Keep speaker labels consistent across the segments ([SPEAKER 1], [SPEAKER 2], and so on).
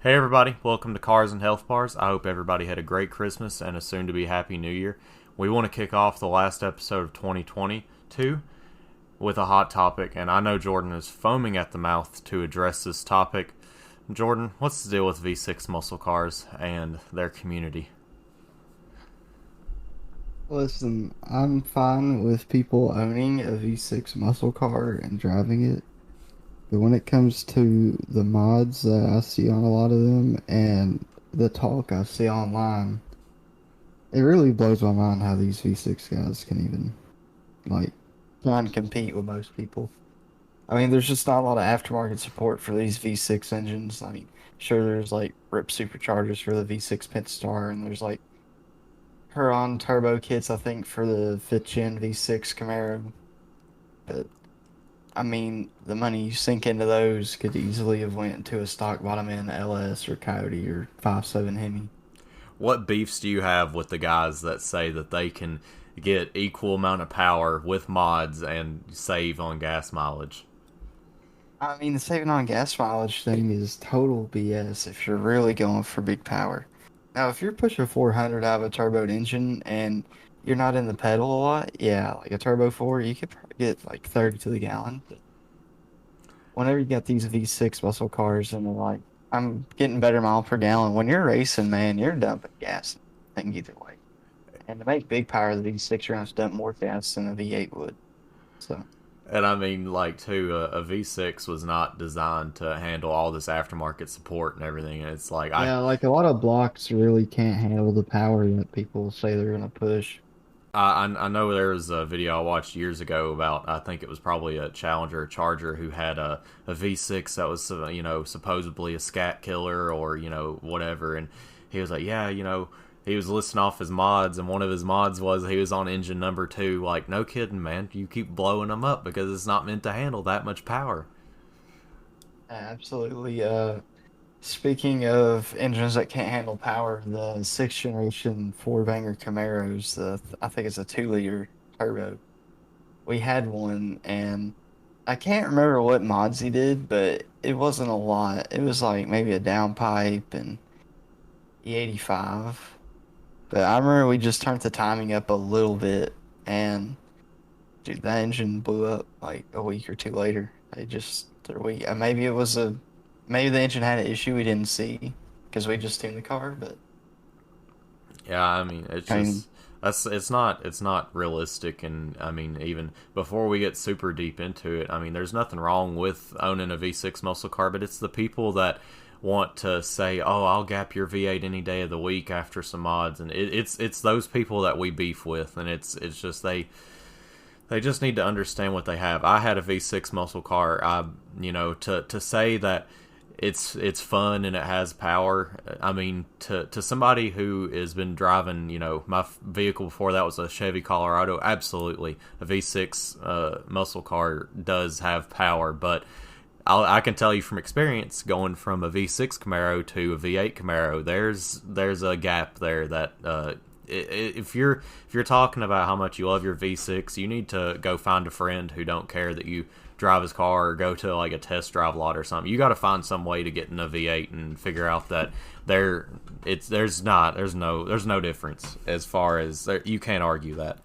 [SPEAKER 1] Hey everybody, welcome to Cars and Health Bars. I hope everybody had a great Christmas and a soon to be happy new year. We want to kick off the last episode of 2022 with a hot topic, and I know Jordan is foaming at the mouth to address this topic. Jordan, what's the deal with V6 muscle cars and their community?
[SPEAKER 2] Listen, I'm fine with people owning a V6 muscle car and driving it, but when it comes to the mods that I see on a lot of them and the talk I see online, it really blows my mind how these V6 guys can even like try and compete with most people. I mean, there's just not a lot of aftermarket support for these V6 engines. I mean, sure, there's like RIP superchargers for the V6 Pentastar, and there's like Huron turbo kits, I think, for the 5th gen V6 Camaro. But I mean, the money you sink into those could easily have went into a stock bottom end LS or Coyote or 5.7 Hemi.
[SPEAKER 1] What beefs do you have with the guys that say that they can get equal amount of power with mods and save on gas mileage?
[SPEAKER 2] I mean, the saving on gas mileage thing is total BS if you're really going for big power. Now, if you're pushing 400 out of a turbo engine and you're not in the pedal a lot, yeah, like a turbo 4, you could probably get like 30 to the gallon. But whenever you got these V6 muscle cars and they're like, I'm getting better mile per gallon, when you're racing, man, you're dumping gas thing either way. And to make big power, the V6 are going to dump more gas than a V8 would. So,
[SPEAKER 1] And I mean, like, too, a V6 was not designed to handle all this aftermarket support and everything. And it's like,
[SPEAKER 2] yeah, like a lot of blocks really can't handle the power that people say they're going to push.
[SPEAKER 1] I know there was a video I watched years ago about, I think it was probably a Challenger or Charger who had a V6 that was, supposedly a scat killer or, whatever. And he was like, yeah, he was listing off his mods, and one of his mods was he was on engine number two. Like, no kidding, man. You keep blowing them up because it's not meant to handle that much power.
[SPEAKER 2] Absolutely. Speaking of engines that can't handle power, the 6th generation four-banger Camaros, I think it's a 2-liter turbo. We had one, and I can't remember what mods he did, but it wasn't a lot. It was like maybe a downpipe and E85. But I remember we just turned the timing up a little bit, and dude, that engine blew up like a week or two later. They just their week. Maybe it was a maybe the engine had an issue we didn't see because we just tuned the car. But
[SPEAKER 1] Yeah, I mean, it's
[SPEAKER 2] I mean,
[SPEAKER 1] just it's not realistic, and I mean, even before we get super deep into it, I mean, there's nothing wrong with owning a V6 muscle car, but it's the people that want to say, "Oh, I'll gap your V8 any day of the week after some mods," and it's those people that we beef with, and it's just they just need to understand what they have. I had a V6 muscle car. To say that it's fun and it has power. I mean, to somebody who has been driving, my vehicle before that was a Chevy Colorado. Absolutely, a V6 muscle car does have power, but I can tell you from experience, going from a V6 Camaro to a V8 Camaro, there's a gap there that if you're talking about how much you love your V6, you need to go find a friend who don't care that you drive his car or go to like a test drive lot or something. You got to find some way to get in a V8 and figure out that there's no difference as far as you can't argue that.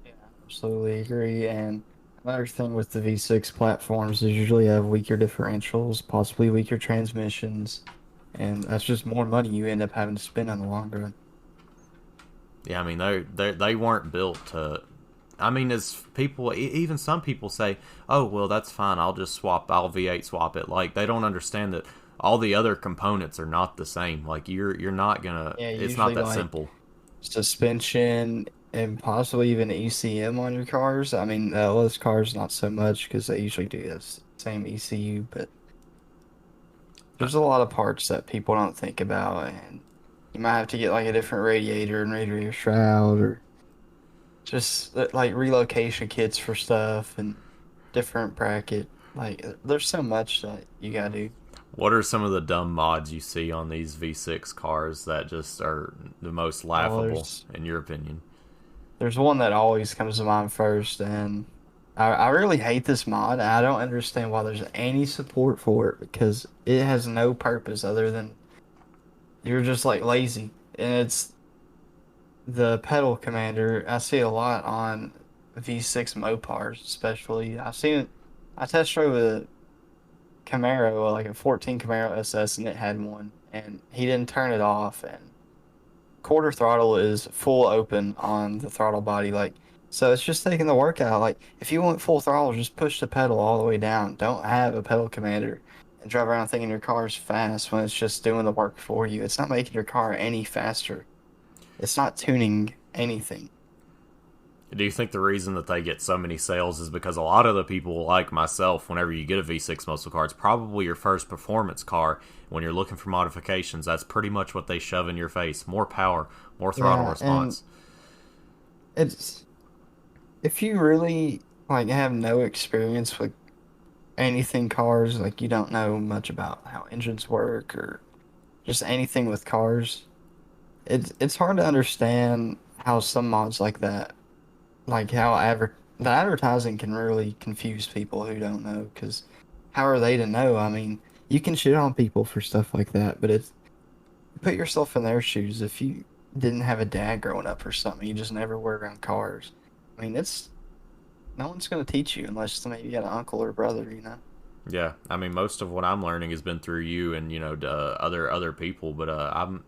[SPEAKER 2] yeah, absolutely agree. And another thing with the V6 platforms is usually have weaker differentials, possibly weaker transmissions, and that's just more money you end up having to spend in the long run.
[SPEAKER 1] Yeah, I mean they weren't built to. I mean, as people, even some people say, "Oh, well, that's fine. I'll V8 swap it." Like they don't understand that all the other components are not the same. Like you're not gonna.
[SPEAKER 2] Yeah,
[SPEAKER 1] It's not
[SPEAKER 2] usually
[SPEAKER 1] that
[SPEAKER 2] like
[SPEAKER 1] simple.
[SPEAKER 2] suspension and possibly even ECM on your cars. I mean, LS cars not so much because they usually do the same ECU, but there's a lot of parts that people don't think about, and you might have to get like a different radiator and radiator shroud, or just like relocation kits for stuff and different bracket. Like, there's so much that you gotta do.
[SPEAKER 1] What are some of the dumb mods you see on these V6 cars that just are the most
[SPEAKER 2] Well,
[SPEAKER 1] laughable in your opinion?
[SPEAKER 2] there's one that always comes to mind first, and I really hate this mod. I don't understand why there's any support for it because it has no purpose other than you're just like lazy. And it's the pedal commander. I see a lot on V6 Mopars, especially. I've seen it. I test drove a Camaro, like a 14 Camaro SS, and it had one, and he didn't turn it off. And quarter throttle is full open on the throttle body, like so it's just taking the work out. Like if you want full throttle, just push the pedal all the way down. Don't have a pedal commander and drive around thinking your car is fast when it's just doing the work for you. It's not making your car any faster. It's not tuning anything.
[SPEAKER 1] Do you think the reason that they get so many sales is because a lot of the people like myself, whenever you get a V6 muscle car, it's probably your first performance car. When you're looking for modifications, that's pretty much what they shove in your face: more power, more throttle
[SPEAKER 2] Yeah, and
[SPEAKER 1] response.
[SPEAKER 2] it's if you really like have no experience with anything cars, like you don't know much about how engines work or just anything with cars, it's hard to understand how some mods like that, like how the advertising can really confuse people who don't know. Because how are they to know? I mean, you can shit on people for stuff like that, but it's put yourself in their shoes. If you didn't have a dad growing up or something, you just never were around cars. I mean, it's no one's gonna teach you unless maybe you got an uncle or brother, you know.
[SPEAKER 1] Yeah, I mean, most of what I'm learning has been through you and other people. But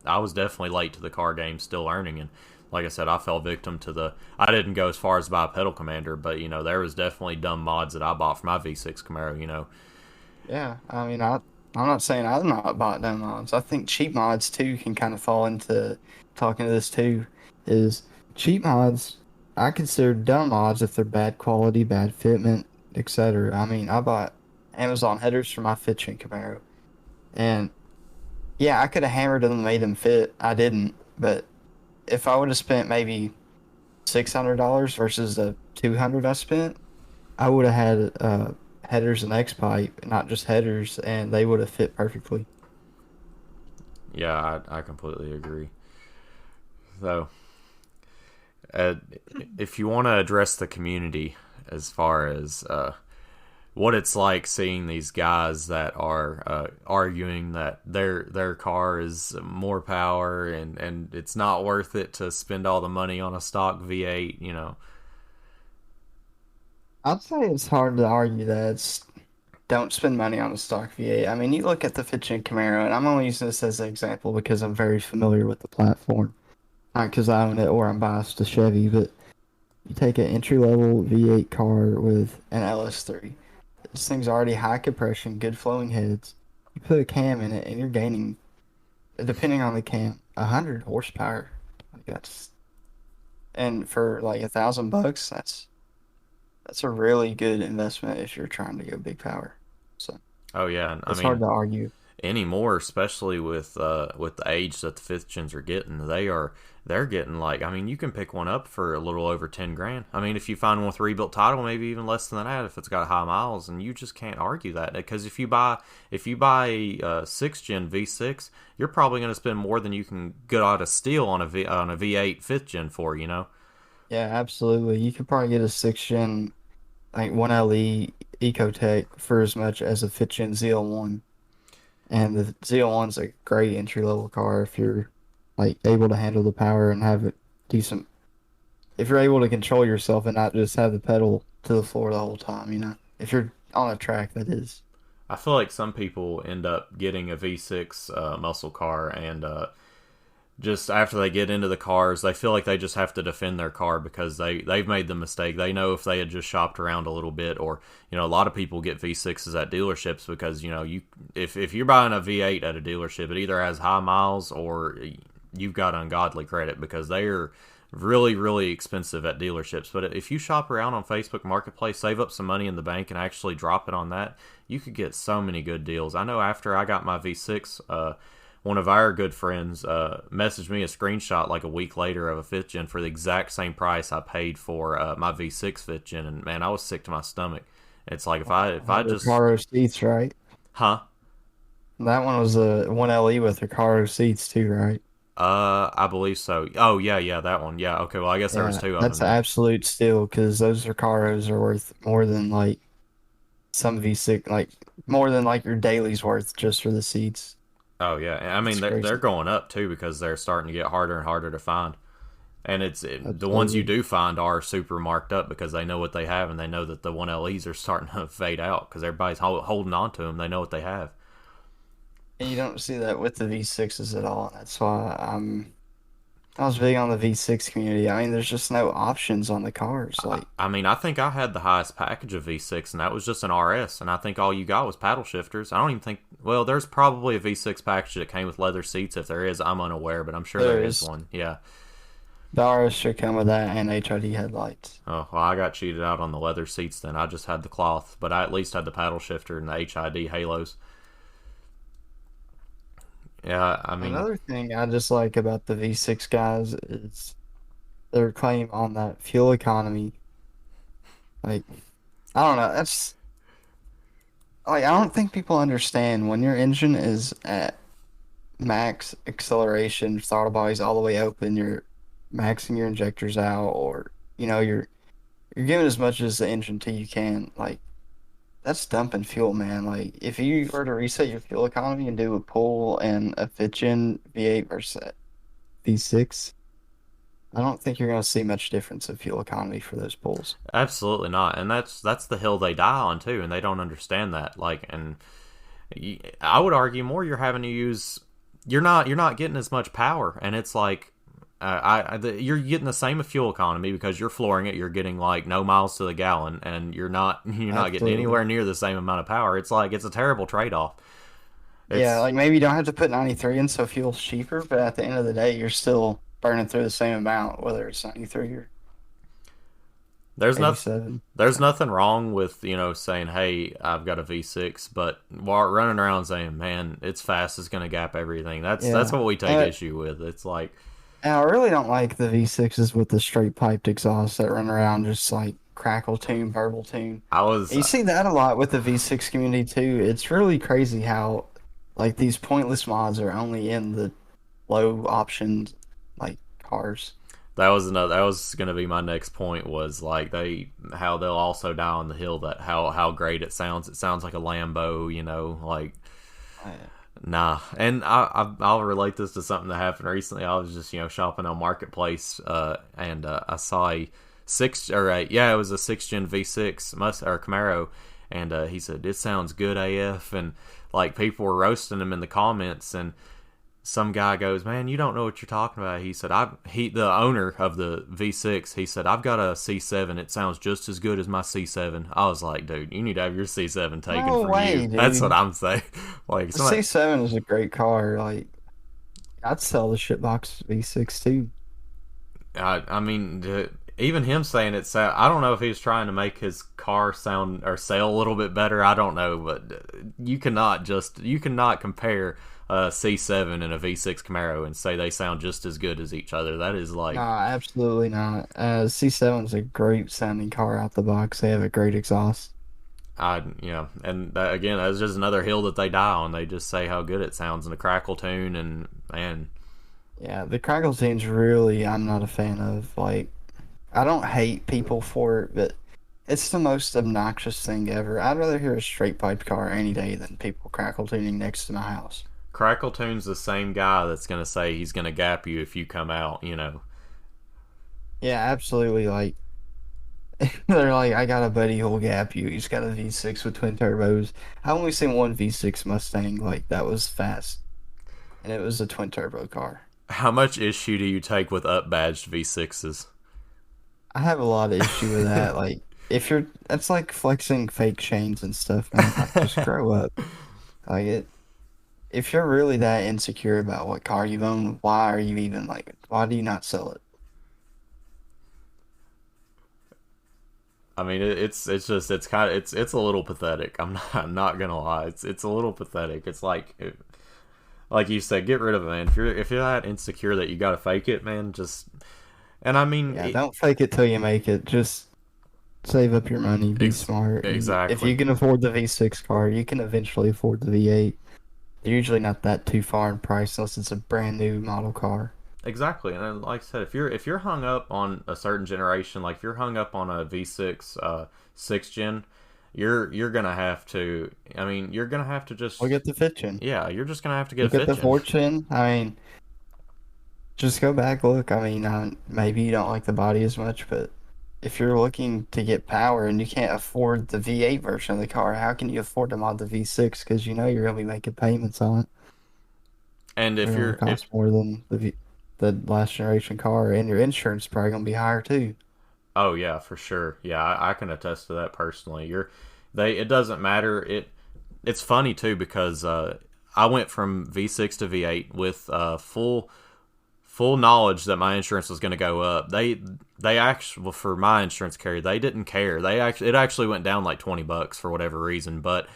[SPEAKER 1] I was definitely late to the car game, still learning, and like I said, I fell victim to the. I didn't go as far as buy a pedal commander, but there was definitely dumb mods that I bought for my V6 Camaro.
[SPEAKER 2] Yeah, I mean, I'm not saying I've not bought dumb mods. I think cheap mods too can kind of fall into talking to this too. Is cheap mods I consider dumb mods if they're bad quality, bad fitment, etc. I mean, I bought Amazon headers for my fifth gen Camaro, and yeah, I could have hammered them and made them fit. I didn't, but if I would have spent maybe $600 versus the 200 I spent, I would have had headers and X pipe, not just headers, and they would have fit perfectly.
[SPEAKER 1] Yeah, I completely agree. So, uh, if you want to address the community as far as what it's like seeing these guys that are arguing that their car is more power and it's not worth it to spend all the money on a stock V8.
[SPEAKER 2] I'd say it's hard to argue that it's don't spend money on a stock V8. I mean, you look at the Fitchin Camaro, and I'm only using this as an example because I'm very familiar with the platform. Not because I own it or I'm biased to Chevy, but you take an entry level V8 car with an LS3. This thing's already high compression, good flowing heads. You put a cam in it, and you're gaining, depending on the cam, 100 horsepower. Like that's and for like $1,000, that's a really good investment if you're trying to go big power. So
[SPEAKER 1] Oh yeah, and I
[SPEAKER 2] it's hard
[SPEAKER 1] mean
[SPEAKER 2] to argue.
[SPEAKER 1] anymore, especially with the age that the fifth gens are getting, they're getting like, I mean, you can pick one up for a little over 10 grand. I mean, if you find one with rebuilt title, maybe even less than that if it's got high miles, and you just can't argue that because if you buy a sixth gen V6, you're probably going to spend more than you can get out of steel on a V8 fifth gen for.
[SPEAKER 2] Yeah, absolutely. You could probably get a six gen like 1LE Ecotech for as much as a fifth gen ZL1. And the ZL1's a great entry level car if you're like able to handle the power and have it decent. If you're able to control yourself and not just have the pedal to the floor the whole time, you know. If you're on a track, that is.
[SPEAKER 1] I feel like some people end up getting a V6 muscle car and just after they get into the cars, they feel like they just have to defend their car because they've made the mistake. They know if they had just shopped around a little bit, or a lot of people get V6s at dealerships because if you're buying a V8 at a dealership, it either has high miles or you've got ungodly credit because they are really really expensive at dealerships. But if you shop around on Facebook Marketplace, save up some money in the bank and actually drop it on that, you could get so many good deals. I know after I got my V6, one of our good friends messaged me a screenshot like a week later of a fifth gen for the exact same price I paid for my V6 fifth gen, and man, I was sick to my stomach. It's like if I just
[SPEAKER 2] Recaro seats, right?
[SPEAKER 1] huh.
[SPEAKER 2] That one was a 1LE with Recaro seats too, right?
[SPEAKER 1] I believe so. Oh yeah, yeah, that one. Yeah, okay. Well, I guess there was
[SPEAKER 2] Yeah,
[SPEAKER 1] two of
[SPEAKER 2] that's
[SPEAKER 1] them
[SPEAKER 2] an
[SPEAKER 1] then.
[SPEAKER 2] absolute steal because those Recaros are worth more than like some V6, like more than like your daily's worth just for the seats.
[SPEAKER 1] Oh yeah, I mean
[SPEAKER 2] It's
[SPEAKER 1] they're
[SPEAKER 2] crazy.
[SPEAKER 1] going up too because they're starting to get harder and harder to find. And the ones you
[SPEAKER 2] Absolutely.
[SPEAKER 1] do find are super marked up because they know what they have and they know that the 1LEs are starting to fade out because everybody's holding on to them. They know what they have.
[SPEAKER 2] And you don't see that with the V6s at all. That's why I was big on the V6 community. I mean, there's just no options on the cars. Like,
[SPEAKER 1] I mean, I think I had the highest package of V6, and that was just an RS. And I think all you got was paddle shifters. I don't even think. Well, there's probably a V6 package that came with leather seats. If there is, I'm unaware, but I'm sure there
[SPEAKER 2] there
[SPEAKER 1] is
[SPEAKER 2] is
[SPEAKER 1] one. Yeah.
[SPEAKER 2] the RS should come with that and HID headlights.
[SPEAKER 1] Oh well, I got cheated out on the leather seats. Then I just had the cloth, but I at least had the paddle shifter and the HID halos. Yeah, I mean,
[SPEAKER 2] Another thing I just like about the V6 guys is their claim on that fuel economy. Like, I don't know. That's like I don't think people understand when your engine is at max acceleration, throttle body's all the way open, you're maxing your injectors out, or you're giving as much as the engine T you can. Like that's dumping fuel, man. Like if you were to reset your fuel economy and do a pull and a fifth gen V8 versus a V6, I don't think you're gonna see much difference in fuel economy for those pulls.
[SPEAKER 1] absolutely not. And that's the hill they die on too, and they don't understand that. Like, and I would argue more you're having to use you're not getting as much power, and it's like you're getting the same fuel economy because you're flooring it. You're getting like no miles to the gallon, and you're not getting
[SPEAKER 2] Absolutely.
[SPEAKER 1] anywhere near the same amount of power. It's like it's a terrible trade off.
[SPEAKER 2] Yeah,
[SPEAKER 1] It's
[SPEAKER 2] like maybe you don't have to put 93 in so fuel's cheaper, but at the end of the day, you're still burning through the same amount, whether it's 93 or
[SPEAKER 1] there's nothing
[SPEAKER 2] 87.
[SPEAKER 1] there's nothing wrong with saying, hey, I've got a V6, but while running around saying, man, it's fast, it's gonna gap everything. That's
[SPEAKER 2] Yeah.
[SPEAKER 1] what we take issue with. It's like
[SPEAKER 2] And I really don't like the V6s with the straight piped exhaust that run around just like crackle tune, verbal tune.
[SPEAKER 1] I was
[SPEAKER 2] And you see that a lot with the V6 community too. It's really crazy how like these pointless mods are only in the low options like cars.
[SPEAKER 1] that was gonna be my next point was like how they'll also die on the hill that how great it sounds. It sounds like a Lambo, like
[SPEAKER 2] Uh,
[SPEAKER 1] nah. And I'll relate this to something that happened recently. I was just shopping on Marketplace, and I saw a six or a yeah, it was a 6 gen V6 Mus or Camaro, and he said it sounds good AF, and like people were roasting him in the comments, and some guy goes, man, you don't know what you're talking about. He said, the owner of the V6, he said, I've got a C7. It sounds just as good as my C7. I was like, dude, you need to have your C7 taken
[SPEAKER 2] no
[SPEAKER 1] from you.
[SPEAKER 2] way,
[SPEAKER 1] That's what
[SPEAKER 2] dude.
[SPEAKER 1] I'm saying. Like,
[SPEAKER 2] The
[SPEAKER 1] somebody,
[SPEAKER 2] C7 is a great car. Like I'd sell the shitbox V6 too.
[SPEAKER 1] I mean, even him saying it, I don't know if he's trying to make his car sound or sell a little bit better. I don't know, but you cannot compare a C7 and a V6 Camaro and say they sound just as good as each other. That is like
[SPEAKER 2] Nah, absolutely not. C7's a great sounding car out the box. They have a great exhaust.
[SPEAKER 1] and that, again, that's just another hill that they die on. They just say how good it sounds in a crackle tune, and man,
[SPEAKER 2] Yeah, the crackle tunes really I'm not a fan of. Like I don't hate people for it, but it's the most obnoxious thing ever. I'd rather hear a straight piped car any day than people crackle tuning next to my house.
[SPEAKER 1] crackle tune's the same guy that's gonna say he's gonna gap you if you come out.
[SPEAKER 2] Yeah, absolutely. Like they're like, I got a buddy who'll gap you. He's got a V6 with twin turbos. I only seen one V6 Mustang like that was fast, and it was a twin turbo car.
[SPEAKER 1] How much issue do you take with up badged V6s?
[SPEAKER 2] I have a lot of issue with that. Like if you're, that's like flexing fake chains and stuff, man. Like just grow up. Like it. If you're really that insecure about what car you own, why are you even like? Why do you not sell it?
[SPEAKER 1] I mean, it's just it's kind of it's a little pathetic. I'm not gonna lie. It's a little pathetic. It's like you said, get rid of it, man. If you're that insecure that you gotta fake it, man, just and I mean
[SPEAKER 2] Yeah, don't fake it till you make it. Just save up your money, be smart, and if
[SPEAKER 1] exactly.
[SPEAKER 2] you can afford the V6 car, you can eventually afford the V8. They're usually not that too far in price unless it's a brand new model car.
[SPEAKER 1] Exactly, and then, like I said, if you're hung up on a certain generation, like if you're hung up on a V6 sixth gen, you're gonna have to. I mean, you're gonna have to
[SPEAKER 2] Look
[SPEAKER 1] just
[SPEAKER 2] at the fifth gen.
[SPEAKER 1] yeah, you're just gonna have to get a
[SPEAKER 2] Look at
[SPEAKER 1] fifth
[SPEAKER 2] the
[SPEAKER 1] gen.
[SPEAKER 2] fourth gen. I mean, just go back, look. I mean, maybe you don't like the body as much, but if you're looking to get power and you can't afford the V8 version of the car, how can you afford to mod the V6? Because you know you're going to be making payments on it.
[SPEAKER 1] And
[SPEAKER 2] They're
[SPEAKER 1] if
[SPEAKER 2] going to
[SPEAKER 1] you're if
[SPEAKER 2] cost more than the last generation car, and your insurance is probably going to be higher too.
[SPEAKER 1] oh yeah, for sure, yeah, I can attest to that personally. They it doesn't matter. It's funny too because I went from V6 to V8 with full knowledge that my insurance was going to go up. They actually, well, for my insurance carrier, they didn't care. It actually went down like $20 for whatever reason, but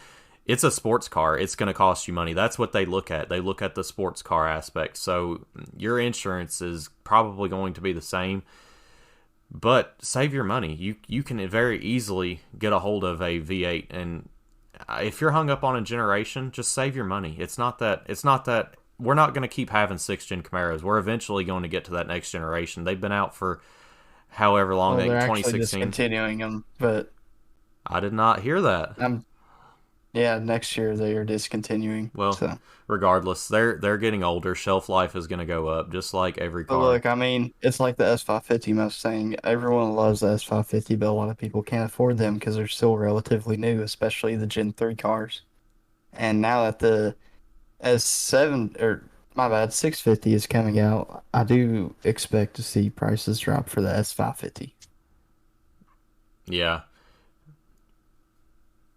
[SPEAKER 1] it's a sports car. It's going to cost you money. That's what they look at. They look at the sports car aspect. So your insurance is probably going to be the same, but save your money. You can very easily get a hold of a V8, and if you're hung up on a generation, just save your money. It's not that we're not going to keep having sixth gen Camaros. We're eventually going to get to that next generation. They've been out for however long,
[SPEAKER 2] Well,
[SPEAKER 1] like
[SPEAKER 2] they're actually
[SPEAKER 1] 2016.
[SPEAKER 2] discontinuing them, but
[SPEAKER 1] I did not hear that.
[SPEAKER 2] I'm yeah, next year they are discontinuing.
[SPEAKER 1] Well,
[SPEAKER 2] So,
[SPEAKER 1] regardless, they're getting older. Shelf life is going to go up, just like every
[SPEAKER 2] but
[SPEAKER 1] car.
[SPEAKER 2] look, I mean, it's like the S550 Mustang. Everyone loves the S550, but a lot of people can't afford them because they're still relatively new, especially the Gen 3 cars. And now that the S7 or my bad, 650 is coming out, I do expect to see prices drop for the S550.
[SPEAKER 1] Yeah,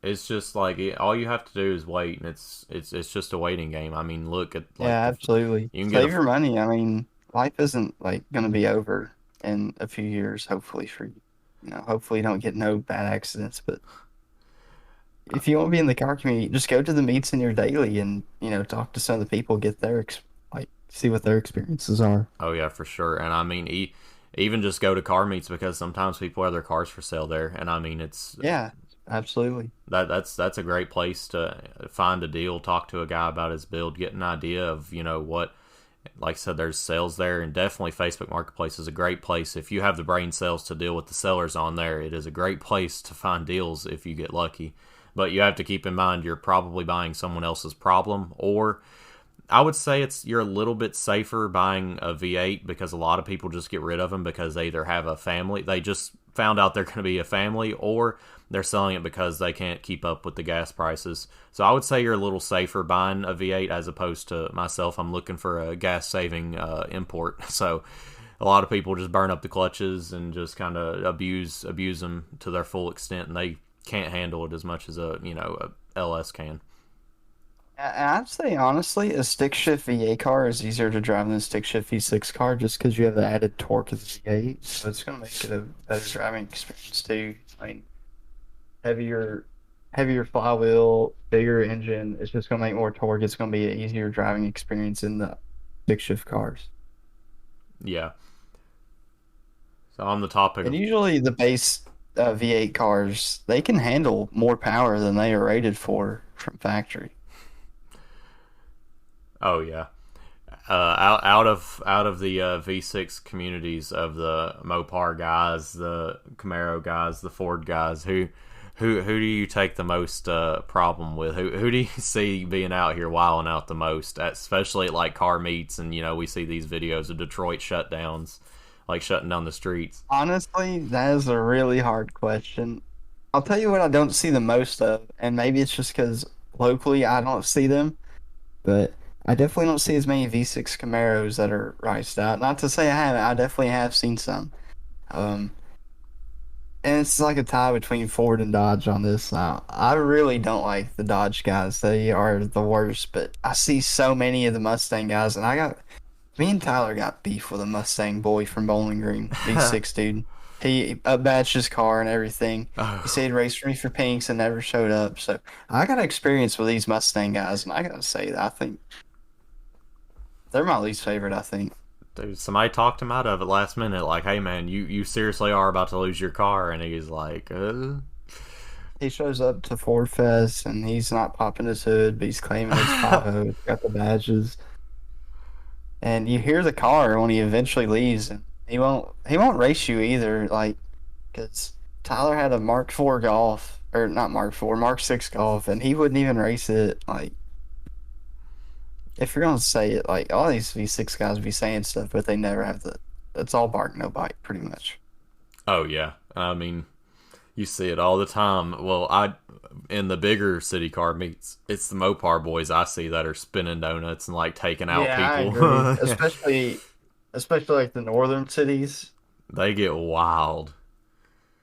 [SPEAKER 1] it's just like all you have to do is wait, and it's just a waiting game. I mean, look at like
[SPEAKER 2] Yeah, absolutely.
[SPEAKER 1] you can get a
[SPEAKER 2] Save your money. I mean, life isn't like gonna be over in a few years, hopefully for you. You know, hopefully you don't get no bad accidents, but if you want to be in the car community, just go to the meets in your daily and, talk to some of the people, get their see what their experiences are.
[SPEAKER 1] oh yeah, for sure. And I mean, even just go to car meets because sometimes people have their cars for sale there. And I mean, it's
[SPEAKER 2] Yeah, absolutely.
[SPEAKER 1] that's a great place to find a deal, talk to a guy about his build, get an idea of what. Like I said, there's sales there, and definitely Facebook Marketplace is a great place if you have the brain cells to deal with the sellers on there. It is a great place to find deals if you get lucky, but you have to keep in mind you're probably buying someone else's problem, or I would say you're a little bit safer buying a V8 because a lot of people just get rid of them because they either have a family, they just found out they're going to be a family, or they're selling it because they can't keep up with the gas prices. So I would say you're a little safer buying a V8 as opposed to myself. I'm looking for a gas saving import. So a lot of people just burn up the clutches and just kind of abuse them to their full extent, and they can't handle it as much as a LS can.
[SPEAKER 2] And I'd say honestly, a stick shift V8 car is easier to drive than a stick shift V6 car just because you have the added torque of the V8. So it's going to make it a better driving experience too. I mean, heavier, heavier flywheel, bigger engine. It's just going to make more torque. It's going to be an easier driving experience in the stick shift cars.
[SPEAKER 1] Yeah. So on the topic
[SPEAKER 2] And
[SPEAKER 1] of
[SPEAKER 2] usually the base V8 cars, they can handle more power than they are rated for from factory.
[SPEAKER 1] oh yeah, out of the V6 communities of the Mopar guys, the Camaro guys, the Ford guys, who do you take the most problem with? Who do you see being out here wilding out the most, especially at like car meets, and we see these videos of Detroit shutdowns, like shutting down the streets.
[SPEAKER 2] Honestly, that is a really hard question. I'll tell you what I don't see the most of, and maybe it's just because locally I don't see them, but I definitely don't see as many V6 Camaros that are riced out. Not to say I haven't, I definitely have seen some. Um, and it's like a tie between Ford and Dodge on this. I really don't like the Dodge guys. They are the worst, but I see so many of the Mustang guys, and me and Tyler got beef with a Mustang boy from Bowling Green, V6 dude. He upbatched his car and everything. He said
[SPEAKER 1] Oh,
[SPEAKER 2] he'd raced for me for Pinks and never showed up. So I got experience with these Mustang guys, and I gotta say that I think they're my least favorite. I think.
[SPEAKER 1] dude, somebody talked him out of it last minute, like, "Hey man, you seriously are about to lose your car," and he's like,
[SPEAKER 2] he shows up to Ford Fest and he's not popping his hood, but he's claiming it's 5.0. He's got the badges, and you hear the car when he eventually leaves, and he won't race you either. Like, because Tyler had a Mark IV Golf, or not Mark IV, Mark VI Golf, and he wouldn't even race it. Like, if you're gonna say it, like all these V6 guys be saying stuff, but they never have the. It's all bark no bite, pretty much.
[SPEAKER 1] Oh yeah, I mean, you see it all the time. Well, I in the bigger city car meets, it's the Mopar boys I see that are spinning donuts and like taking out
[SPEAKER 2] Yeah, I
[SPEAKER 1] people.
[SPEAKER 2] agree. Especially like the northern cities.
[SPEAKER 1] They get wild.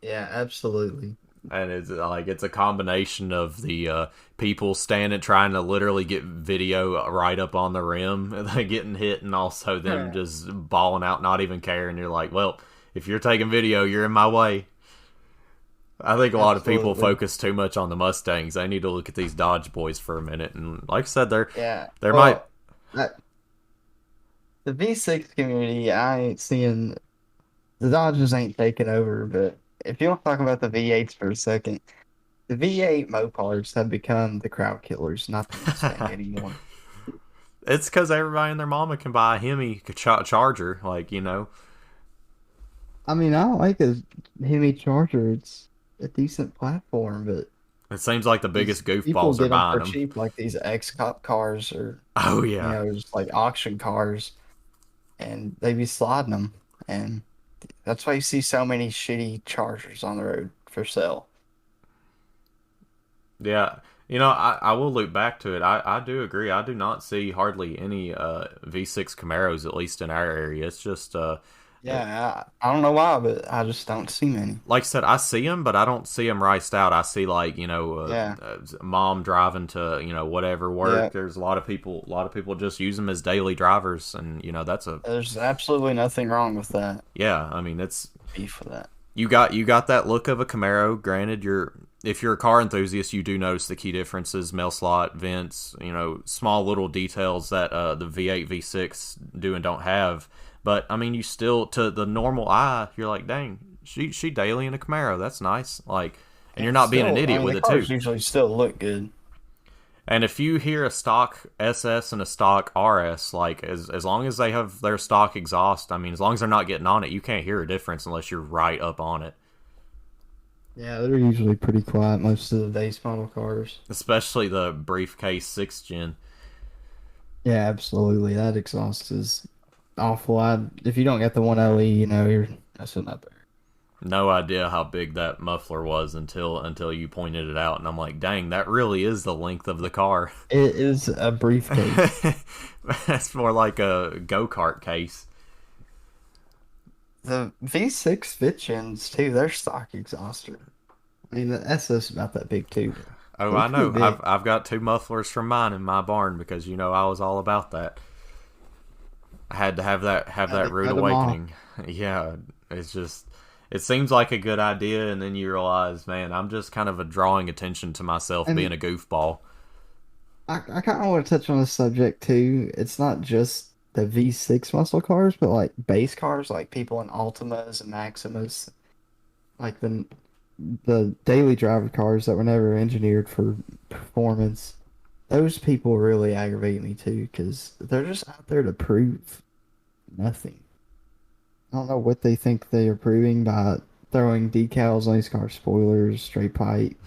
[SPEAKER 2] Yeah, absolutely.
[SPEAKER 1] And it's like it's a combination of the people standing trying to literally get video right up on the rim, and they getting hit, and also them just balling out, not even caring. You're like, well, if you're taking video, you're in my way. I think a lot of people
[SPEAKER 2] Absolutely.
[SPEAKER 1] focus too much on the Mustangs. They need to look at these Dodge boys for a minute. And like I said,
[SPEAKER 2] Yeah.
[SPEAKER 1] there might.
[SPEAKER 2] Well, that, the V6 community, I ain't seeing the Dodgers ain't taking over, but if you want to talk about the V8s for a second, the V8 Mopars have become the crowd killers, not the Mustang anymore.
[SPEAKER 1] It's because everybody and their mama can buy a Hemi Charger, like
[SPEAKER 2] I mean, I like a Hemi Charger. It's a decent platform, but
[SPEAKER 1] It seems like the
[SPEAKER 2] these
[SPEAKER 1] biggest
[SPEAKER 2] people
[SPEAKER 1] goofballs are
[SPEAKER 2] get them
[SPEAKER 1] buying
[SPEAKER 2] for
[SPEAKER 1] them.
[SPEAKER 2] cheap, like these X-Cop cars or,
[SPEAKER 1] Oh yeah,
[SPEAKER 2] just like auction cars, and they be sliding them. And that's why you see so many shitty Chargers on the road for sale.
[SPEAKER 1] yeah. I will loop back to it. I do agree. I do not see hardly any V6 Camaros, at least in our area. It's just
[SPEAKER 2] Yeah, I don't know why, but I just don't see many.
[SPEAKER 1] like I said, I see them, but I don't see them riced out. I see like
[SPEAKER 2] Yeah,
[SPEAKER 1] mom driving to whatever
[SPEAKER 2] yeah.
[SPEAKER 1] work. There's a lot of people just use them as daily drivers, and that's a
[SPEAKER 2] There's absolutely nothing wrong with that.
[SPEAKER 1] yeah. I mean, it's
[SPEAKER 2] Beef with that.
[SPEAKER 1] you got that look of a Camaro. Granted, if you're a car enthusiast, you do notice the key differences: mail slot, vents, small little details that the V8, V6 do and don't have. But I mean, you still to the normal eye, you're like, dang, she daily in a Camaro. That's nice. Like, and you're
[SPEAKER 2] And
[SPEAKER 1] not being an
[SPEAKER 2] still, I
[SPEAKER 1] idiot
[SPEAKER 2] mean,
[SPEAKER 1] with
[SPEAKER 2] the
[SPEAKER 1] it too.
[SPEAKER 2] cars usually still look good.
[SPEAKER 1] And if you hear a stock SS and a stock RS, like as long as they have their stock exhaust, I mean, as long as they're not getting on it, you can't hear a difference unless you're right up on it.
[SPEAKER 2] Yeah, they're usually pretty quiet, most of the base model cars.
[SPEAKER 1] Especially the briefcase 6th gen.
[SPEAKER 2] Yeah, absolutely. That exhaust is awful. If you don't get the one LE, you're messing up there.
[SPEAKER 1] No idea how big that muffler was until you pointed it out, and I'm like, dang, that really is the length of the car.
[SPEAKER 2] It is a briefcase.
[SPEAKER 1] That's more like a go-kart case.
[SPEAKER 2] The V6 Vitchens too, they're stock exhauster. I mean, the SS is about that big too.
[SPEAKER 1] Oh,
[SPEAKER 2] They're
[SPEAKER 1] I
[SPEAKER 2] pretty
[SPEAKER 1] know.
[SPEAKER 2] big.
[SPEAKER 1] I've got two mufflers from mine in my barn because I was all about that. I had to have
[SPEAKER 2] Yeah,
[SPEAKER 1] that
[SPEAKER 2] they
[SPEAKER 1] rude
[SPEAKER 2] cut 'em off.
[SPEAKER 1] awakening. Yeah, it's just it seems like a good idea, and then you realize, man, I'm just kind of drawing attention to myself being
[SPEAKER 2] And
[SPEAKER 1] a goofball.
[SPEAKER 2] I kind of want to touch on this subject too. It's not just the V6 muscle cars, but like base cars, like people in Altimas and Maximas, like the daily driver cars that were never engineered for performance. Those people really aggravate me too, because they're just out there to prove nothing. I don't know what they think they are proving by throwing decals on these car spoilers, straight pipe,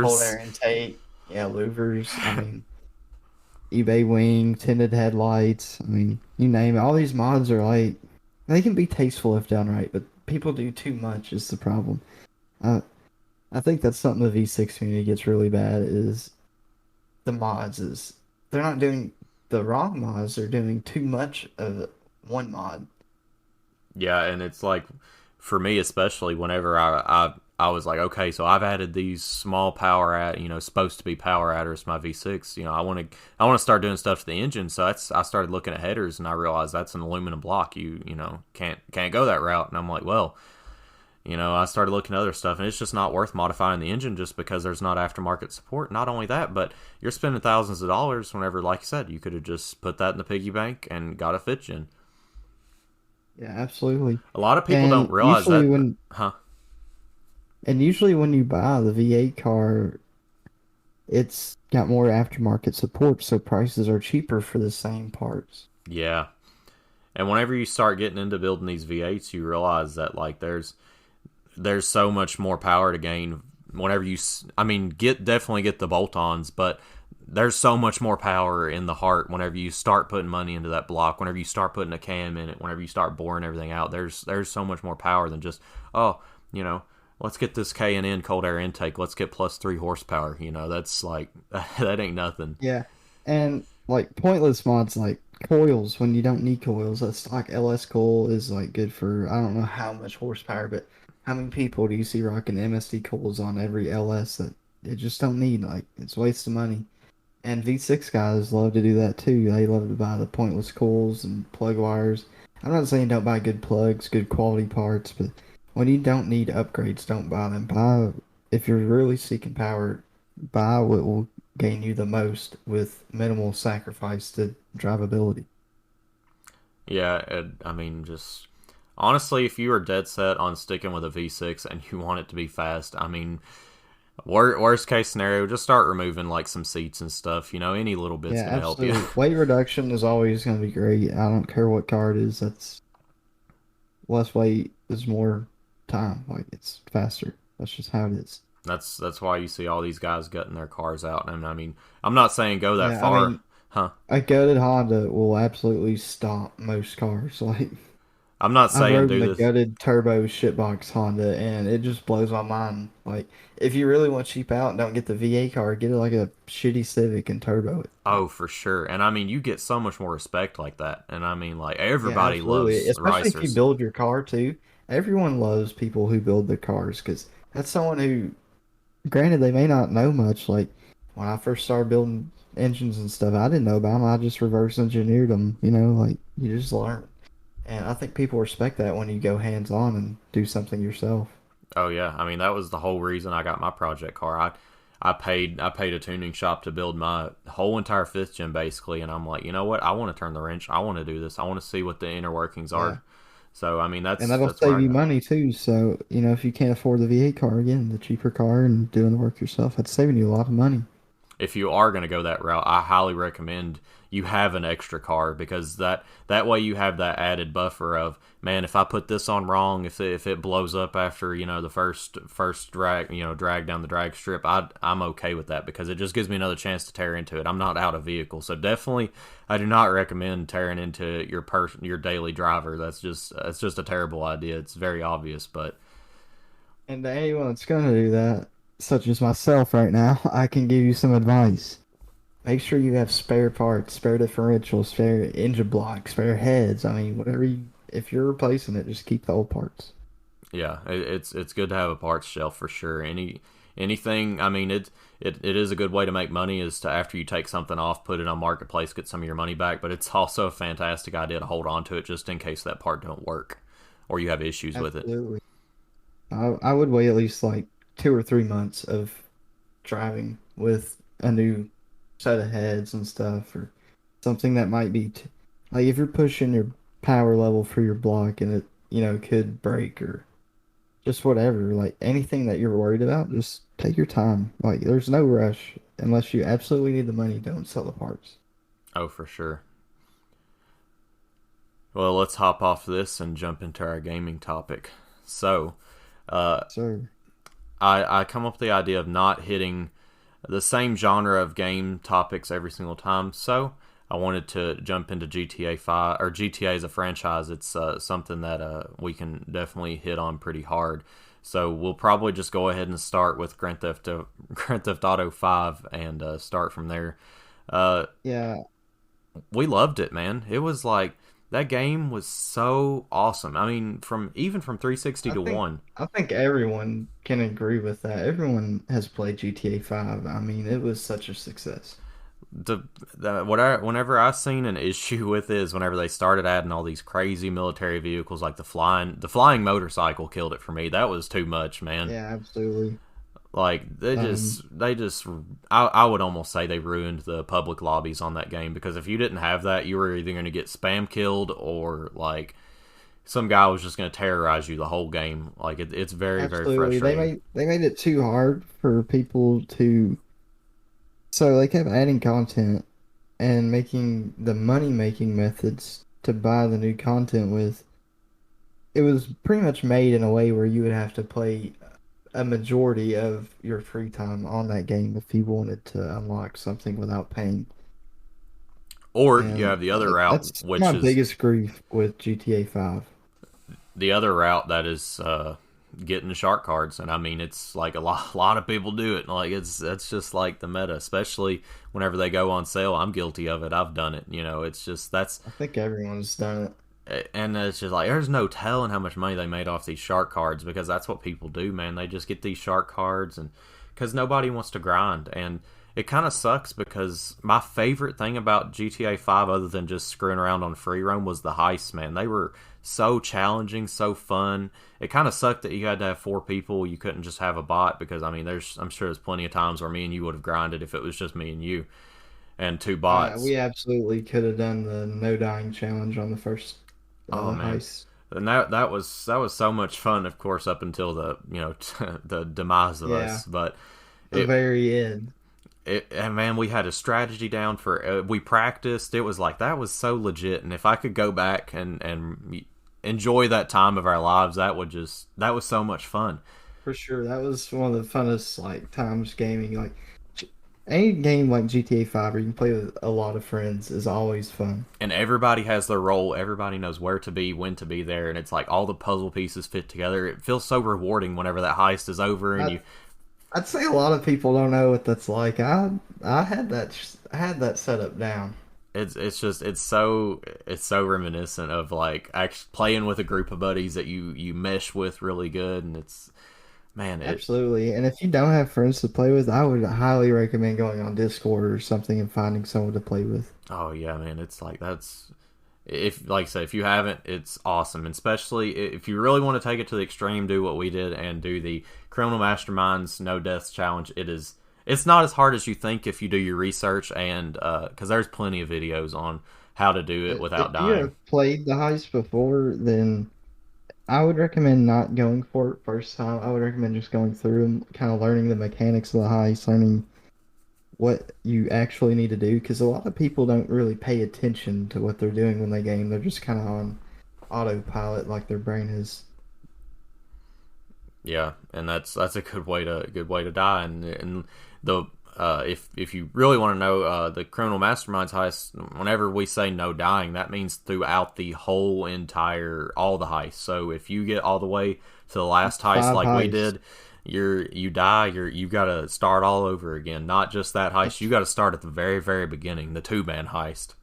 [SPEAKER 2] cold
[SPEAKER 1] Louvers.
[SPEAKER 2] air intake, yeah, louvers. I mean, eBay wing, tinted headlights. I mean, you name it. All these mods are like they can be tasteful if done right, but people do too much is the problem. Uh, I think that's something the V6 community gets really bad is the mods is they're not doing the wrong mods, they're doing too much of one mod.
[SPEAKER 1] Yeah, and it's like for me especially whenever I was like, okay, so I've added these small power supposed to be power adders to my V6. I want to start doing stuff to the engine. So I started looking at headers and I realized that's an aluminum block. You can't go that route. And I'm like, well, I started looking at other stuff, and it's just not worth modifying the engine just because there's not aftermarket support. Not only that, but you're spending thousands of dollars whenever, like you said, you could have just put that in the piggy bank and got a fit gen.
[SPEAKER 2] Yeah, absolutely.
[SPEAKER 1] A lot of people don't
[SPEAKER 2] And
[SPEAKER 1] realize
[SPEAKER 2] usually
[SPEAKER 1] that,
[SPEAKER 2] when
[SPEAKER 1] huh?
[SPEAKER 2] And usually when you buy the V8 car, it's got more aftermarket support, so prices are cheaper for the same parts.
[SPEAKER 1] Yeah. And whenever you start getting into building these V8s, you realize that like there's so much more power to gain whenever I mean, definitely get the bolt-ons, but there's so much more power in the heart whenever you start putting money into that block, whenever you start putting a cam in it, whenever you start boring everything out. There's so much more power than just, oh, you know, let's get this K&N cold air intake, let's get plus 3 horsepower. That's like that ain't nothing.
[SPEAKER 2] Yeah. And like pointless mods like coils when you don't need coils. A stock LS coil is like good for I don't know how much horsepower, but how many people do you see rocking MSD coils on every LS that they just don't need? Like it's a waste of money. And V6 guys love to do that too. They love to buy the pointless coils and plug wires. I'm not saying don't buy good plugs, good quality parts, but when you don't need upgrades, don't buy them. Buy if you're really seeking power, buy what will gain you the most with minimal sacrifice to drivability.
[SPEAKER 1] Yeah, I mean, just honestly, if you are dead set on sticking with a V6 and you want it to be fast, I mean, worst case scenario, just start removing like some seats and stuff. Any little bit's
[SPEAKER 2] Yeah,
[SPEAKER 1] gonna help you.
[SPEAKER 2] absolutely. Weight reduction is always going to be great. I don't care what car it is. That's less weight is more time. Like it's faster. That's just how it is.
[SPEAKER 1] That's why you see all these guys gutting their cars out. And I mean, I'm not saying go that
[SPEAKER 2] Yeah, I
[SPEAKER 1] far,
[SPEAKER 2] mean,
[SPEAKER 1] huh?
[SPEAKER 2] a gutted Honda will absolutely stop most cars. Like
[SPEAKER 1] I'm not
[SPEAKER 2] I've
[SPEAKER 1] saying
[SPEAKER 2] ridden
[SPEAKER 1] do
[SPEAKER 2] the
[SPEAKER 1] this.
[SPEAKER 2] gutted turbo shitbox Honda, and it just blows my mind. Like if you really want cheap out, don't get the VA car. Get it like a shitty Civic and turbo it. Like
[SPEAKER 1] Oh, for sure. And I mean, you get so much more respect like that. And I mean, like
[SPEAKER 2] yeah,
[SPEAKER 1] everybody
[SPEAKER 2] absolutely.
[SPEAKER 1] loves
[SPEAKER 2] Especially if you
[SPEAKER 1] racers.
[SPEAKER 2] build your car too. Everyone loves people who build the cars because that's someone who, granted, they may not know much. Like when I first started building engines and stuff, I didn't know about them. I just reverse engineered them. Like you just learn. And I think people respect that when you go hands on and do something yourself.
[SPEAKER 1] Oh yeah, I mean that was the whole reason I got my project car. I paid a tuning shop to build my whole entire fifth gen basically, and I'm like, you know what? I want to turn the wrench. I want to do this. I want to see what the inner workings
[SPEAKER 2] Yeah.
[SPEAKER 1] are. So I mean
[SPEAKER 2] And
[SPEAKER 1] that's
[SPEAKER 2] that'll
[SPEAKER 1] that's where
[SPEAKER 2] save
[SPEAKER 1] I
[SPEAKER 2] you
[SPEAKER 1] got.
[SPEAKER 2] money too. So, if you can't afford the V8 car again, the cheaper car and doing the work yourself, that's saving you a lot of money.
[SPEAKER 1] If you are going to go that route, I highly recommend you have an extra car because that way you have that added buffer of man, if I put this on wrong, if it blows up after the first drag drag down the drag strip, I'm okay with that because it just gives me another chance to tear into it. I'm not out of vehicle, so definitely I do not recommend tearing into your daily driver. That's just a terrible idea. It's very obvious, but
[SPEAKER 2] And to anyone that's going to do that, such as myself right now, I can give you some advice. Make sure you have spare parts, spare differentials, spare engine block, spare heads. I mean, if you're replacing it, just keep the old parts.
[SPEAKER 1] yeah, it's good to have a parts shelf for sure. Anything, I mean, it is a good way to make money is to after you take something off, put it on marketplace, get some of your money back. But it's also a fantastic idea to hold on to it just in case that part don't work or you have issues with it.
[SPEAKER 2] Absolutely. I would wait at least like 2 or 3 months of driving with a new set of heads and stuff, or something that might be like if you're pushing your power level for your block and it could break or just whatever, like anything that you're worried about, just take your time. Like there's no rush unless you absolutely need the money. Don't sell the parts.
[SPEAKER 1] Oh, for sure. Well, let's hop off this and jump into our gaming topic. So, uh,
[SPEAKER 2] So
[SPEAKER 1] I come up with the idea of not hitting the same genre of game topics every single time. So I wanted to jump into GTA 5 or GTA as a franchise. It's something that we can definitely hit on pretty hard. So we'll probably just go ahead and start with Grand Theft Auto 5 and start from there. Uh,
[SPEAKER 2] yeah,
[SPEAKER 1] we loved it, man. It was like that game was so awesome. I mean, from 360
[SPEAKER 2] I
[SPEAKER 1] to
[SPEAKER 2] think
[SPEAKER 1] 1.
[SPEAKER 2] I think everyone can agree with that. Everyone has played GTA 5. I mean, it was such a success.
[SPEAKER 1] the, whenever I seen an issue with it is whenever they started adding all these crazy military vehicles like the flying motorcycle killed it for me. That was too much, man.
[SPEAKER 2] Yeah, absolutely.
[SPEAKER 1] Like
[SPEAKER 2] Um,
[SPEAKER 1] they just I would almost say they ruined the public lobbies on that game because if you didn't have that, you were either going to get spam killed or like some guy was just going to terrorize you the whole game. Like it's very, very
[SPEAKER 2] Absolutely.
[SPEAKER 1] frustrating.
[SPEAKER 2] They made it too hard for people to, so they kept adding content and making the money making methods to buy the new content with. It was pretty much made in a way where you would have to play a majority of your free time on that game if you wanted to unlock something without paying.
[SPEAKER 1] Or you
[SPEAKER 2] And
[SPEAKER 1] have the other route,
[SPEAKER 2] that's
[SPEAKER 1] which
[SPEAKER 2] my
[SPEAKER 1] is
[SPEAKER 2] biggest grief with GTA 5.
[SPEAKER 1] the other route that is getting the shark cards, and I mean it's like a lot of people do it. Like that's just like the meta, especially whenever they go on sale. I'm guilty of it. I've done it. You know, it's just that's
[SPEAKER 2] I think everyone's done it.
[SPEAKER 1] and it's just like there's no telling how much money they made off these shark cards because that's what people do, man. They just get these shark cards and because nobody wants to grind and. It kind of sucks because my favorite thing about GTA 5, other than just screwing around on free roam, was the heists, man. They were so challenging, so fun. It kind of sucked that you had to have 4 people. You couldn't just have a bot because, I mean, I'm sure there's plenty of times where me and you would have grinded if it was just me and you and 2 bots.
[SPEAKER 2] We absolutely could have done the no dying challenge on the first
[SPEAKER 1] Oh, man.
[SPEAKER 2] heist.
[SPEAKER 1] And that was so much fun, of course, up until the the demise of
[SPEAKER 2] Yeah,
[SPEAKER 1] us. But
[SPEAKER 2] the
[SPEAKER 1] it
[SPEAKER 2] very end.
[SPEAKER 1] and man, we had a strategy down for we practiced. It was like that was so legit, and if I could go back and enjoy that time of our lives, that was so much fun.
[SPEAKER 2] For sure, that was one of the funnest like times gaming. Like any game like GTA 5 where you can play with a lot of friends is always fun.
[SPEAKER 1] And everybody has their role. Everybody knows where to be, when to be there, and it's like all the puzzle pieces fit together. It feels so rewarding whenever that heist is over and
[SPEAKER 2] I,
[SPEAKER 1] you.
[SPEAKER 2] I'd say a lot of people don't know what that's like. I had that set up down.
[SPEAKER 1] It's just it's so reminiscent of like actually playing with a group of buddies that you mesh with really good, and it's man it.
[SPEAKER 2] Absolutely. And if you don't have friends to play with, I would highly recommend going on Discord or something and finding someone to play with.
[SPEAKER 1] Oh yeah, man, it's like that's if like I say if you haven't, it's awesome. And especially if you really want to take it to the extreme, do what we did and do the Criminal Masterminds No Deaths challenge. It's not as hard as you think if you do your research and because there's plenty of videos on how to do it
[SPEAKER 2] If
[SPEAKER 1] without
[SPEAKER 2] you
[SPEAKER 1] dying.
[SPEAKER 2] have played the heist before, then I would recommend not going for it first time. I would recommend just going through and kind of learning the mechanics of the heist, learning what you actually need to do, because a lot of people don't really pay attention to what they're doing when they game. They're just kind of on autopilot, like their brain is.
[SPEAKER 1] Yeah, and that's a good way to die. And the if you really want to know the Criminal Masterminds heist, whenever we say no dying, that means throughout the whole entire all the heists. So if you get all the way to the last heist
[SPEAKER 2] Five
[SPEAKER 1] like we
[SPEAKER 2] heists.
[SPEAKER 1] did, you die. You got to start all over again. Not just that heist. You got to start at the very very beginning, the 2-man heist.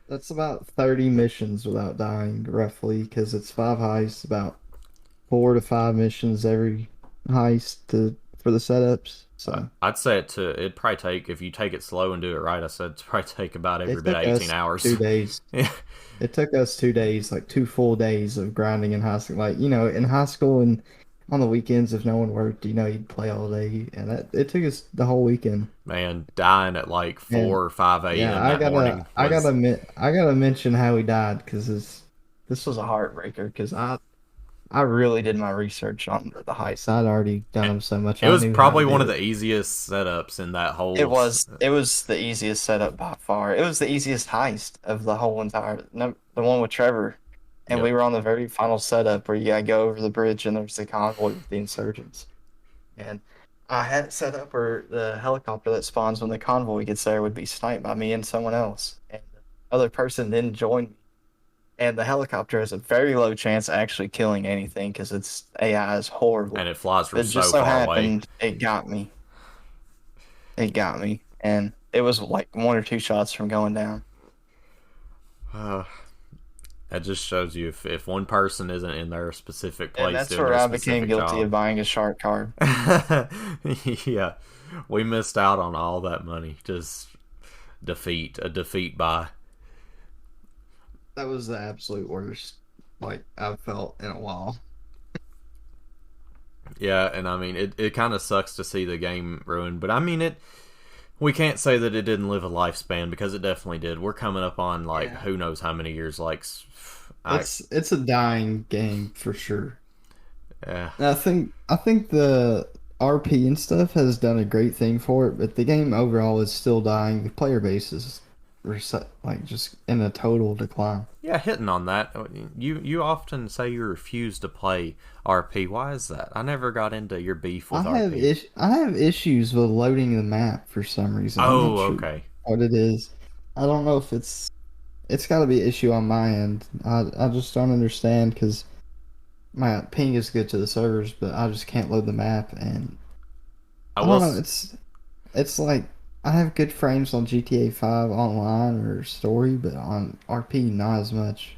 [SPEAKER 2] That's about 30 missions without dying, roughly, because it's 5 heists, about 4 to 5 missions every heist for the setups. So
[SPEAKER 1] I'd say it'd probably take if you take it slow and do it right. I said it'd probably take about every
[SPEAKER 2] it
[SPEAKER 1] bit of
[SPEAKER 2] took
[SPEAKER 1] 18
[SPEAKER 2] us
[SPEAKER 1] hours.
[SPEAKER 2] 2 days.
[SPEAKER 1] Yeah.
[SPEAKER 2] It took us 2 days, like 2 full days of grinding in high school. Like, in high school and on the weekends, if no one worked, you'd play all day. And it took us the whole weekend.
[SPEAKER 1] Man, dying at like
[SPEAKER 2] And
[SPEAKER 1] 4 or 5
[SPEAKER 2] yeah,
[SPEAKER 1] a.m. that morning was.
[SPEAKER 2] I gotta mention how he died because this was a heartbreaker because I really did my research on the heist. I'd already done them so much.
[SPEAKER 1] It
[SPEAKER 2] I
[SPEAKER 1] was
[SPEAKER 2] knew how to
[SPEAKER 1] probably one
[SPEAKER 2] do
[SPEAKER 1] of
[SPEAKER 2] it.
[SPEAKER 1] the easiest setups in that
[SPEAKER 2] It
[SPEAKER 1] whole.
[SPEAKER 2] was it was the easiest setup by far. It was the easiest heist of the whole entire no, the one with Trevor. And
[SPEAKER 1] Yep.
[SPEAKER 2] we were on the very final setup where you gotta go over the bridge and there's the convoy with the insurgents. And I had it set up where the helicopter that spawns when the convoy gets there would be sniped by me and someone else. And the other person then joined me. And the helicopter has a very low chance of actually killing anything because its AI is horrible.
[SPEAKER 1] And it flies
[SPEAKER 2] But
[SPEAKER 1] from
[SPEAKER 2] it just
[SPEAKER 1] so
[SPEAKER 2] so
[SPEAKER 1] far away.
[SPEAKER 2] happened it got me. It got me. And it was like 1 or 2 shots from going down.
[SPEAKER 1] Uh, that just shows you if one person isn't in their specific
[SPEAKER 2] And
[SPEAKER 1] place
[SPEAKER 2] that's
[SPEAKER 1] doing
[SPEAKER 2] where
[SPEAKER 1] their
[SPEAKER 2] I became
[SPEAKER 1] specific
[SPEAKER 2] guilty of
[SPEAKER 1] job.
[SPEAKER 2] buying a shark card.
[SPEAKER 1] Yeah, we missed out on all that money. Just a defeat by.
[SPEAKER 2] That was the absolute worst like I've felt in a while.
[SPEAKER 1] Yeah, and I mean it kind of sucks to see the game ruined, but I mean We can't say that it didn't live a lifespan because it definitely did. We're coming up on like
[SPEAKER 2] Yeah.
[SPEAKER 1] who knows how many years. Like, I
[SPEAKER 2] It's a dying game for sure.
[SPEAKER 1] yeah.
[SPEAKER 2] And I think the RP and stuff has done a great thing for it, but the game overall is still dying. The player base is like just in a total decline.
[SPEAKER 1] Yeah, hitting on that. You often say you refuse to play RP. Why is that? I never got into your beef with RP.
[SPEAKER 2] I have issues with loading the map for some reason. I'm not
[SPEAKER 1] Oh,
[SPEAKER 2] sure
[SPEAKER 1] okay.
[SPEAKER 2] what it is. I don't know if it's got to be an issue on my end. I just don't understand because my ping is good to the servers, but I just can't load the map, and
[SPEAKER 1] I
[SPEAKER 2] I
[SPEAKER 1] will.
[SPEAKER 2] don't know. It's like I have good frames on GTA 5 online or story, but on RP not as much.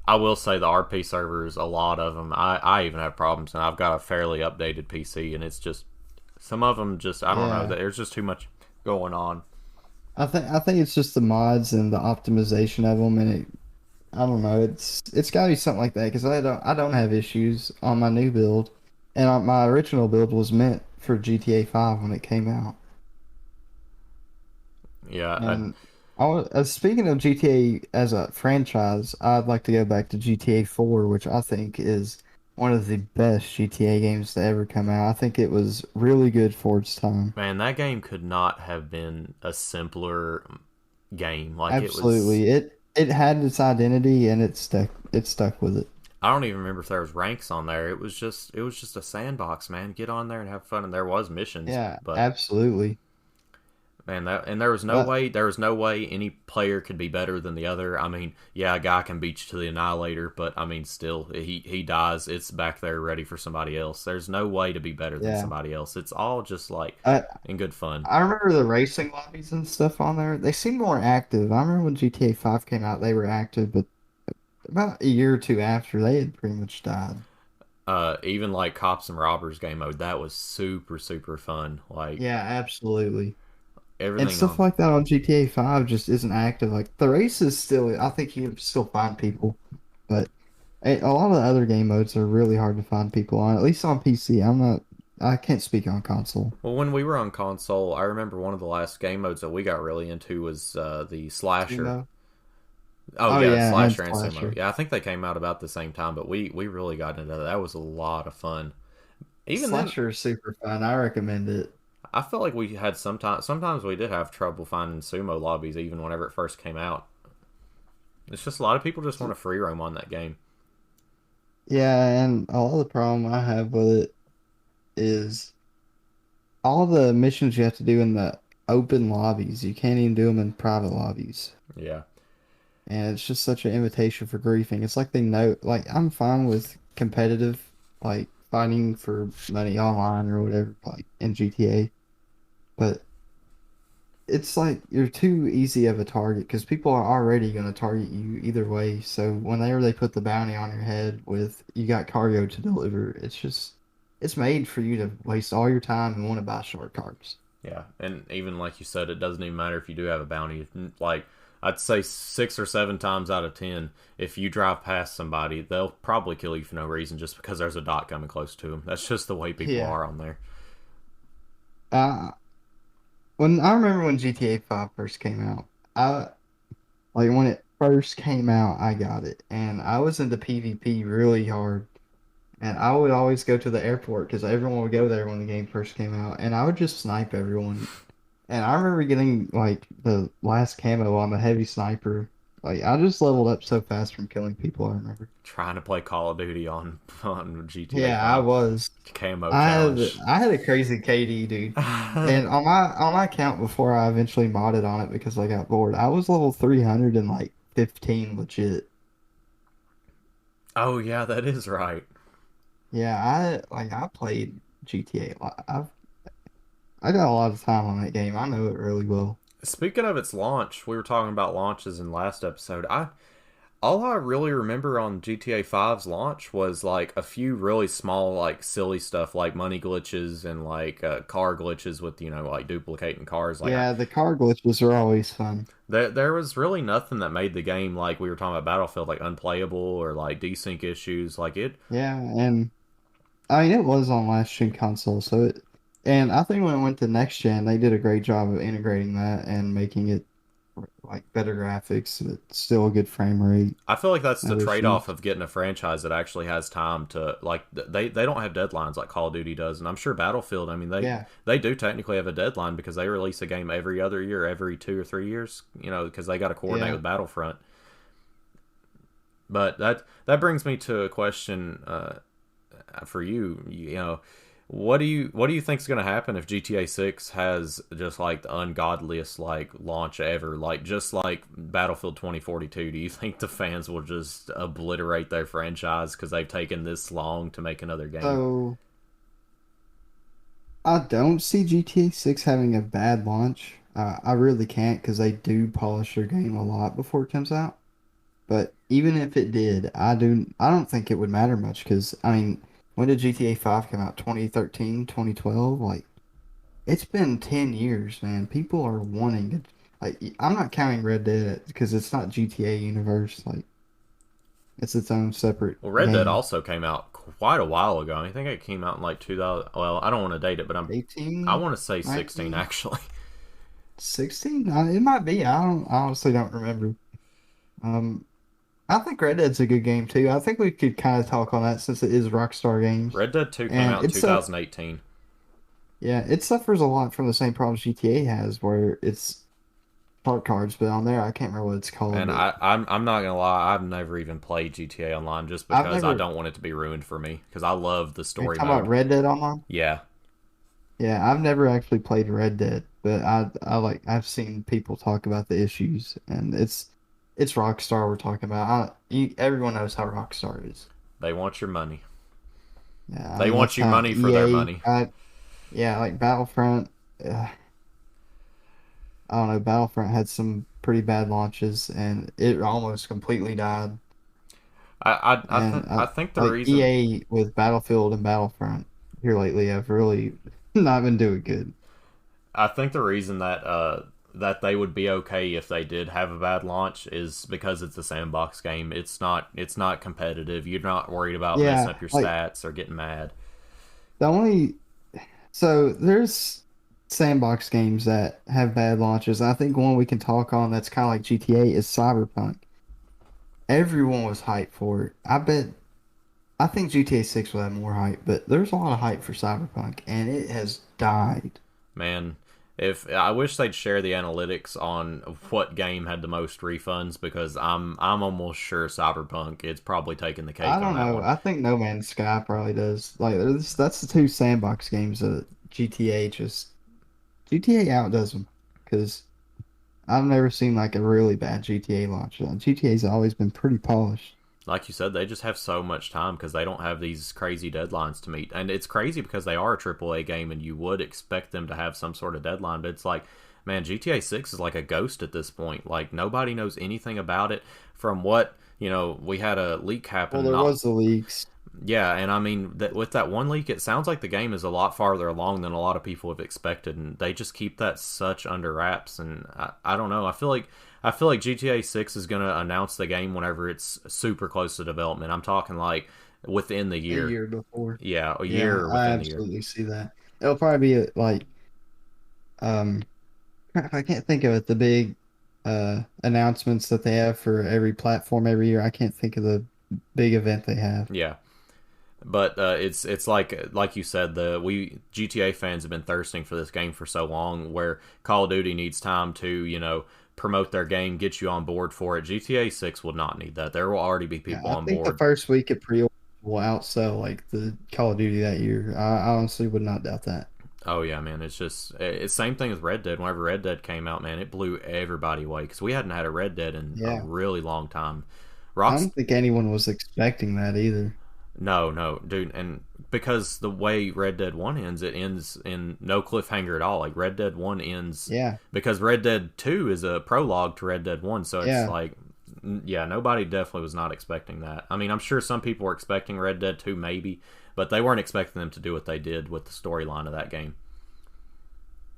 [SPEAKER 1] I will say the RP servers, a lot of them. I even have problems, and I've got a fairly updated PC, and it's just some of them just I don't know.
[SPEAKER 2] Yeah.
[SPEAKER 1] There's just too much going on.
[SPEAKER 2] I think it's just the mods and the optimization of them, and I don't know. It's got to be something like that because I don't have issues on my new build, and my original build was meant for GTA 5 when it came out.
[SPEAKER 1] Yeah,
[SPEAKER 2] And speaking of GTA as a franchise, I'd like to go back to GTA 4, which I think is one of the best GTA games to ever come out. I think it was really good for its time.
[SPEAKER 1] man, that game could not have been a simpler game. Like it was.
[SPEAKER 2] Absolutely. It had its identity and it stuck with it.
[SPEAKER 1] I don't even remember if there was ranks on there. It was just a sandbox, man. Get on there and have fun. And there was missions,
[SPEAKER 2] Yeah,
[SPEAKER 1] but
[SPEAKER 2] absolutely.
[SPEAKER 1] man,
[SPEAKER 2] But
[SPEAKER 1] there was no way any player could be better than the other. I mean, yeah, a guy can beat you to the annihilator, but I mean, still, he dies. It's back there ready for somebody else. There's no way to be better than
[SPEAKER 2] yeah.
[SPEAKER 1] somebody else. It's all just like
[SPEAKER 2] I
[SPEAKER 1] in good fun.
[SPEAKER 2] I remember the racing lobbies and stuff on there. They seemed more active. I remember when GTA 5 came out, they were active, but about a year or two after, they had pretty much died.
[SPEAKER 1] Even like cops and robbers game mode, that was super fun. Like
[SPEAKER 2] Yeah, absolutely. And
[SPEAKER 1] everything
[SPEAKER 2] stuff
[SPEAKER 1] on.
[SPEAKER 2] like that on GTA 5 just isn't active. Like the races still, I think you can still find people, but a lot of the other game modes are really hard to find people on. At least on PC. I can't speak on console.
[SPEAKER 1] Well, when we were on console, I remember one of the last game modes that we got really into was the slasher.
[SPEAKER 2] Sumo.
[SPEAKER 1] Oh
[SPEAKER 2] Oh
[SPEAKER 1] yeah,
[SPEAKER 2] yeah, and
[SPEAKER 1] slasher and sumo.
[SPEAKER 2] Slasher.
[SPEAKER 1] Yeah, I think they came out about the same time, but we really got into that. That was a lot of fun. Even then,
[SPEAKER 2] Slasher is super fun. I recommend it.
[SPEAKER 1] I felt like we had sometimes we did have trouble finding sumo lobbies even whenever it first came out. It's just a lot of people just want to free roam on that game.
[SPEAKER 2] Yeah, and a lot of the problem I have with it is all the missions you have to do in the open lobbies. You can't even do them in private lobbies.
[SPEAKER 1] Yeah.
[SPEAKER 2] And it's just such an invitation for griefing. It's like they know, like, I'm fine with competitive, like, fighting for money online or whatever, like, in GTA. But it's like you're too easy of a target because people are already going to target you either way. So whenever they put the bounty on your head with you got cargo to deliver, it's made for you to waste all your time and want to buy short cards.
[SPEAKER 1] Yeah, and even like you said, it doesn't even matter if you do have a bounty. Like I'd say 6 or 7 times out of 10, if you drive past somebody, they'll probably kill you for no reason just because there's a dot coming close to them. That's just the way people
[SPEAKER 2] Yeah.
[SPEAKER 1] are on there.
[SPEAKER 2] Uh, when I remember when GTA 5 first came out, I like when it first came out, I got it, and I was into PvP really hard. And I would always go to the airport because everyone would go there when the game first came out, and I would just snipe everyone. And I remember getting like the last camo on the heavy sniper. Like I just leveled up so fast from killing people, I remember.
[SPEAKER 1] Trying to play Call of Duty on GTA
[SPEAKER 2] Yeah, I
[SPEAKER 1] 5
[SPEAKER 2] was.
[SPEAKER 1] camo
[SPEAKER 2] I had
[SPEAKER 1] challenge.
[SPEAKER 2] I had a crazy KD, dude. And on my account before I eventually modded on it because I got bored, I was level 300 and like 15 legit.
[SPEAKER 1] Oh yeah, that is right.
[SPEAKER 2] Yeah, I played GTA a lot. I got a lot of time on that game. I know it really well.
[SPEAKER 1] Speaking of its launch, we were talking about launches in last episode. I All I really remember on GTA 5's launch was like a few really small, like silly stuff, like money glitches and like car glitches with like duplicating cars.
[SPEAKER 2] Yeah, the car glitches are always fun.
[SPEAKER 1] There was really nothing that made the game like we were talking about Battlefield like unplayable or like desync issues. Like it,
[SPEAKER 2] Yeah, and I mean it was on last gen console, so And I think when it went to next gen, they did a great job of integrating that and making it like better graphics, but still a good frame rate
[SPEAKER 1] I feel like that's
[SPEAKER 2] and
[SPEAKER 1] the trade-off
[SPEAKER 2] issues.
[SPEAKER 1] of getting a franchise that actually has time to like they don't have deadlines like Call of Duty does, and I'm sure Battlefield. I mean
[SPEAKER 2] Yeah,
[SPEAKER 1] they do technically have a deadline because they release a game every other year, every 2 or 3 years. Because they got to coordinate
[SPEAKER 2] yeah.
[SPEAKER 1] with Battlefront. But that brings me to a question for you. What do you think is going to happen if GTA 6 has just like the ungodliest like launch ever, like just like Battlefield 2042? Do you think the fans will just obliterate their franchise because they've taken this long to make another game?
[SPEAKER 2] So I don't see GTA 6 having a bad launch. I really can't because they do polish their game a lot before it comes out. But even if it did, I don't think it would matter much because I mean, when did GTA 5 come out? 2013, 2012? Like it's been 10 years, man. People are wanting to I'm not counting Red Dead because it's not GTA universe. Like it's its own separate
[SPEAKER 1] Well, Red Dead
[SPEAKER 2] game.
[SPEAKER 1] also came out quite a while ago. I think it came out in like 2000. Well, I don't want to date it, but I
[SPEAKER 2] 18,
[SPEAKER 1] want to say 16
[SPEAKER 2] 19,
[SPEAKER 1] actually.
[SPEAKER 2] 16? It might be. I honestly don't remember. Um, I think Red Dead's a good game too. I think we could kind of talk on that since it is Rockstar Games.
[SPEAKER 1] Red Dead 2 came
[SPEAKER 2] And
[SPEAKER 1] out in
[SPEAKER 2] it's
[SPEAKER 1] 2018.
[SPEAKER 2] yeah, it suffers a lot from the same problems GTA has where it's part cards, but on there I can't remember what it's called,
[SPEAKER 1] And
[SPEAKER 2] but
[SPEAKER 1] I'm not gonna lie, I've never even played GTA Online just
[SPEAKER 2] I've
[SPEAKER 1] because I
[SPEAKER 2] never
[SPEAKER 1] don't want it to be ruined for me because I love the
[SPEAKER 2] are you
[SPEAKER 1] story
[SPEAKER 2] talking about
[SPEAKER 1] mode.
[SPEAKER 2] Red Dead Online?
[SPEAKER 1] Yeah,
[SPEAKER 2] Yeah, I've never actually played Red Dead, but I've seen people talk about the issues and it's Rockstar we're talking about. Everyone knows how Rockstar is.
[SPEAKER 1] they want your money.
[SPEAKER 2] Yeah, I
[SPEAKER 1] They
[SPEAKER 2] mean
[SPEAKER 1] want
[SPEAKER 2] that's
[SPEAKER 1] you
[SPEAKER 2] how
[SPEAKER 1] money for their
[SPEAKER 2] EA
[SPEAKER 1] money.
[SPEAKER 2] got yeah, like Battlefront. I don't know, Battlefront had some pretty bad launches and it almost completely died. And
[SPEAKER 1] I think the
[SPEAKER 2] like
[SPEAKER 1] reason
[SPEAKER 2] EA with Battlefield and Battlefront here lately have really not been doing good.
[SPEAKER 1] that they would be okay if they did have a bad launch is because it's a sandbox game. It's not competitive. You're not worried about messing
[SPEAKER 2] Yeah,
[SPEAKER 1] up your
[SPEAKER 2] like
[SPEAKER 1] stats or getting mad.
[SPEAKER 2] the only so there's sandbox games that have bad launches. I think one we can talk on that's kind of like GTA is Cyberpunk. Everyone was hyped for it. I think GTA 6 will have more hype, but there's a lot of hype for Cyberpunk and it has died.
[SPEAKER 1] Man, if I wish they'd share the analytics on what game had the most refunds because I'm almost sure Cyberpunk it's probably taking the
[SPEAKER 2] I
[SPEAKER 1] cake on
[SPEAKER 2] don't
[SPEAKER 1] that
[SPEAKER 2] know.
[SPEAKER 1] one.
[SPEAKER 2] I think No Man's Sky probably does. Like that's the two sandbox games that GTA outdoes them because I've never seen like a really bad GTA launch. GTA's always been pretty polished.
[SPEAKER 1] Like you said, they just have so much time because they don't have these crazy deadlines to meet. And it's crazy because they are a AAA game and you would expect them to have some sort of deadline. But it's like, man, GTA 6 is like a ghost at this point. Like, nobody knows anything about it from what, we had a leak
[SPEAKER 2] Well,
[SPEAKER 1] happen
[SPEAKER 2] there
[SPEAKER 1] not
[SPEAKER 2] was the leaks.
[SPEAKER 1] yeah, and I mean that with that one leak, it sounds like the game is a lot farther along than a lot of people have expected, and they just keep that such under wraps. And I don't know. I feel like GTA 6 is gonna announce the game whenever it's super close to development. I'm talking like within the
[SPEAKER 2] A
[SPEAKER 1] year.
[SPEAKER 2] year before.
[SPEAKER 1] Yeah, a
[SPEAKER 2] Yeah,
[SPEAKER 1] year or
[SPEAKER 2] I
[SPEAKER 1] within the year.
[SPEAKER 2] absolutely see that. It'll probably be um crap, I can't think of it. The big announcements that they have for every platform every year. I can't think of the big event they have.
[SPEAKER 1] Yeah. But it's like you said, the we GTA fans have been thirsting for this game for so long. Where Call of Duty needs time to promote their game, get you on board for it. GTA 6 will not need that. There will already be
[SPEAKER 2] Yeah,
[SPEAKER 1] people
[SPEAKER 2] I
[SPEAKER 1] on
[SPEAKER 2] think the
[SPEAKER 1] board.
[SPEAKER 2] first week of pre-order will outsell like the Call of Duty that year. I honestly would not doubt that.
[SPEAKER 1] Oh yeah, man. It's same thing as Red Dead. Whenever Red Dead came out, man, it blew everybody away because we hadn't had a Red Dead in a
[SPEAKER 2] Yeah,
[SPEAKER 1] really long time.
[SPEAKER 2] I
[SPEAKER 1] Rocks
[SPEAKER 2] don't think anyone was expecting that either.
[SPEAKER 1] No, no, dude, and because the way Red Dead 1 ends, it ends in no cliffhanger at all. Like Red Dead 1 ends
[SPEAKER 2] Yeah,
[SPEAKER 1] because Red Dead 2 is a prologue to Red Dead 1, so it's
[SPEAKER 2] yeah,
[SPEAKER 1] like yeah, nobody definitely was not expecting that. I mean, I'm sure some people were expecting Red Dead 2 maybe, but they weren't expecting them to do what they did with the storyline of that game.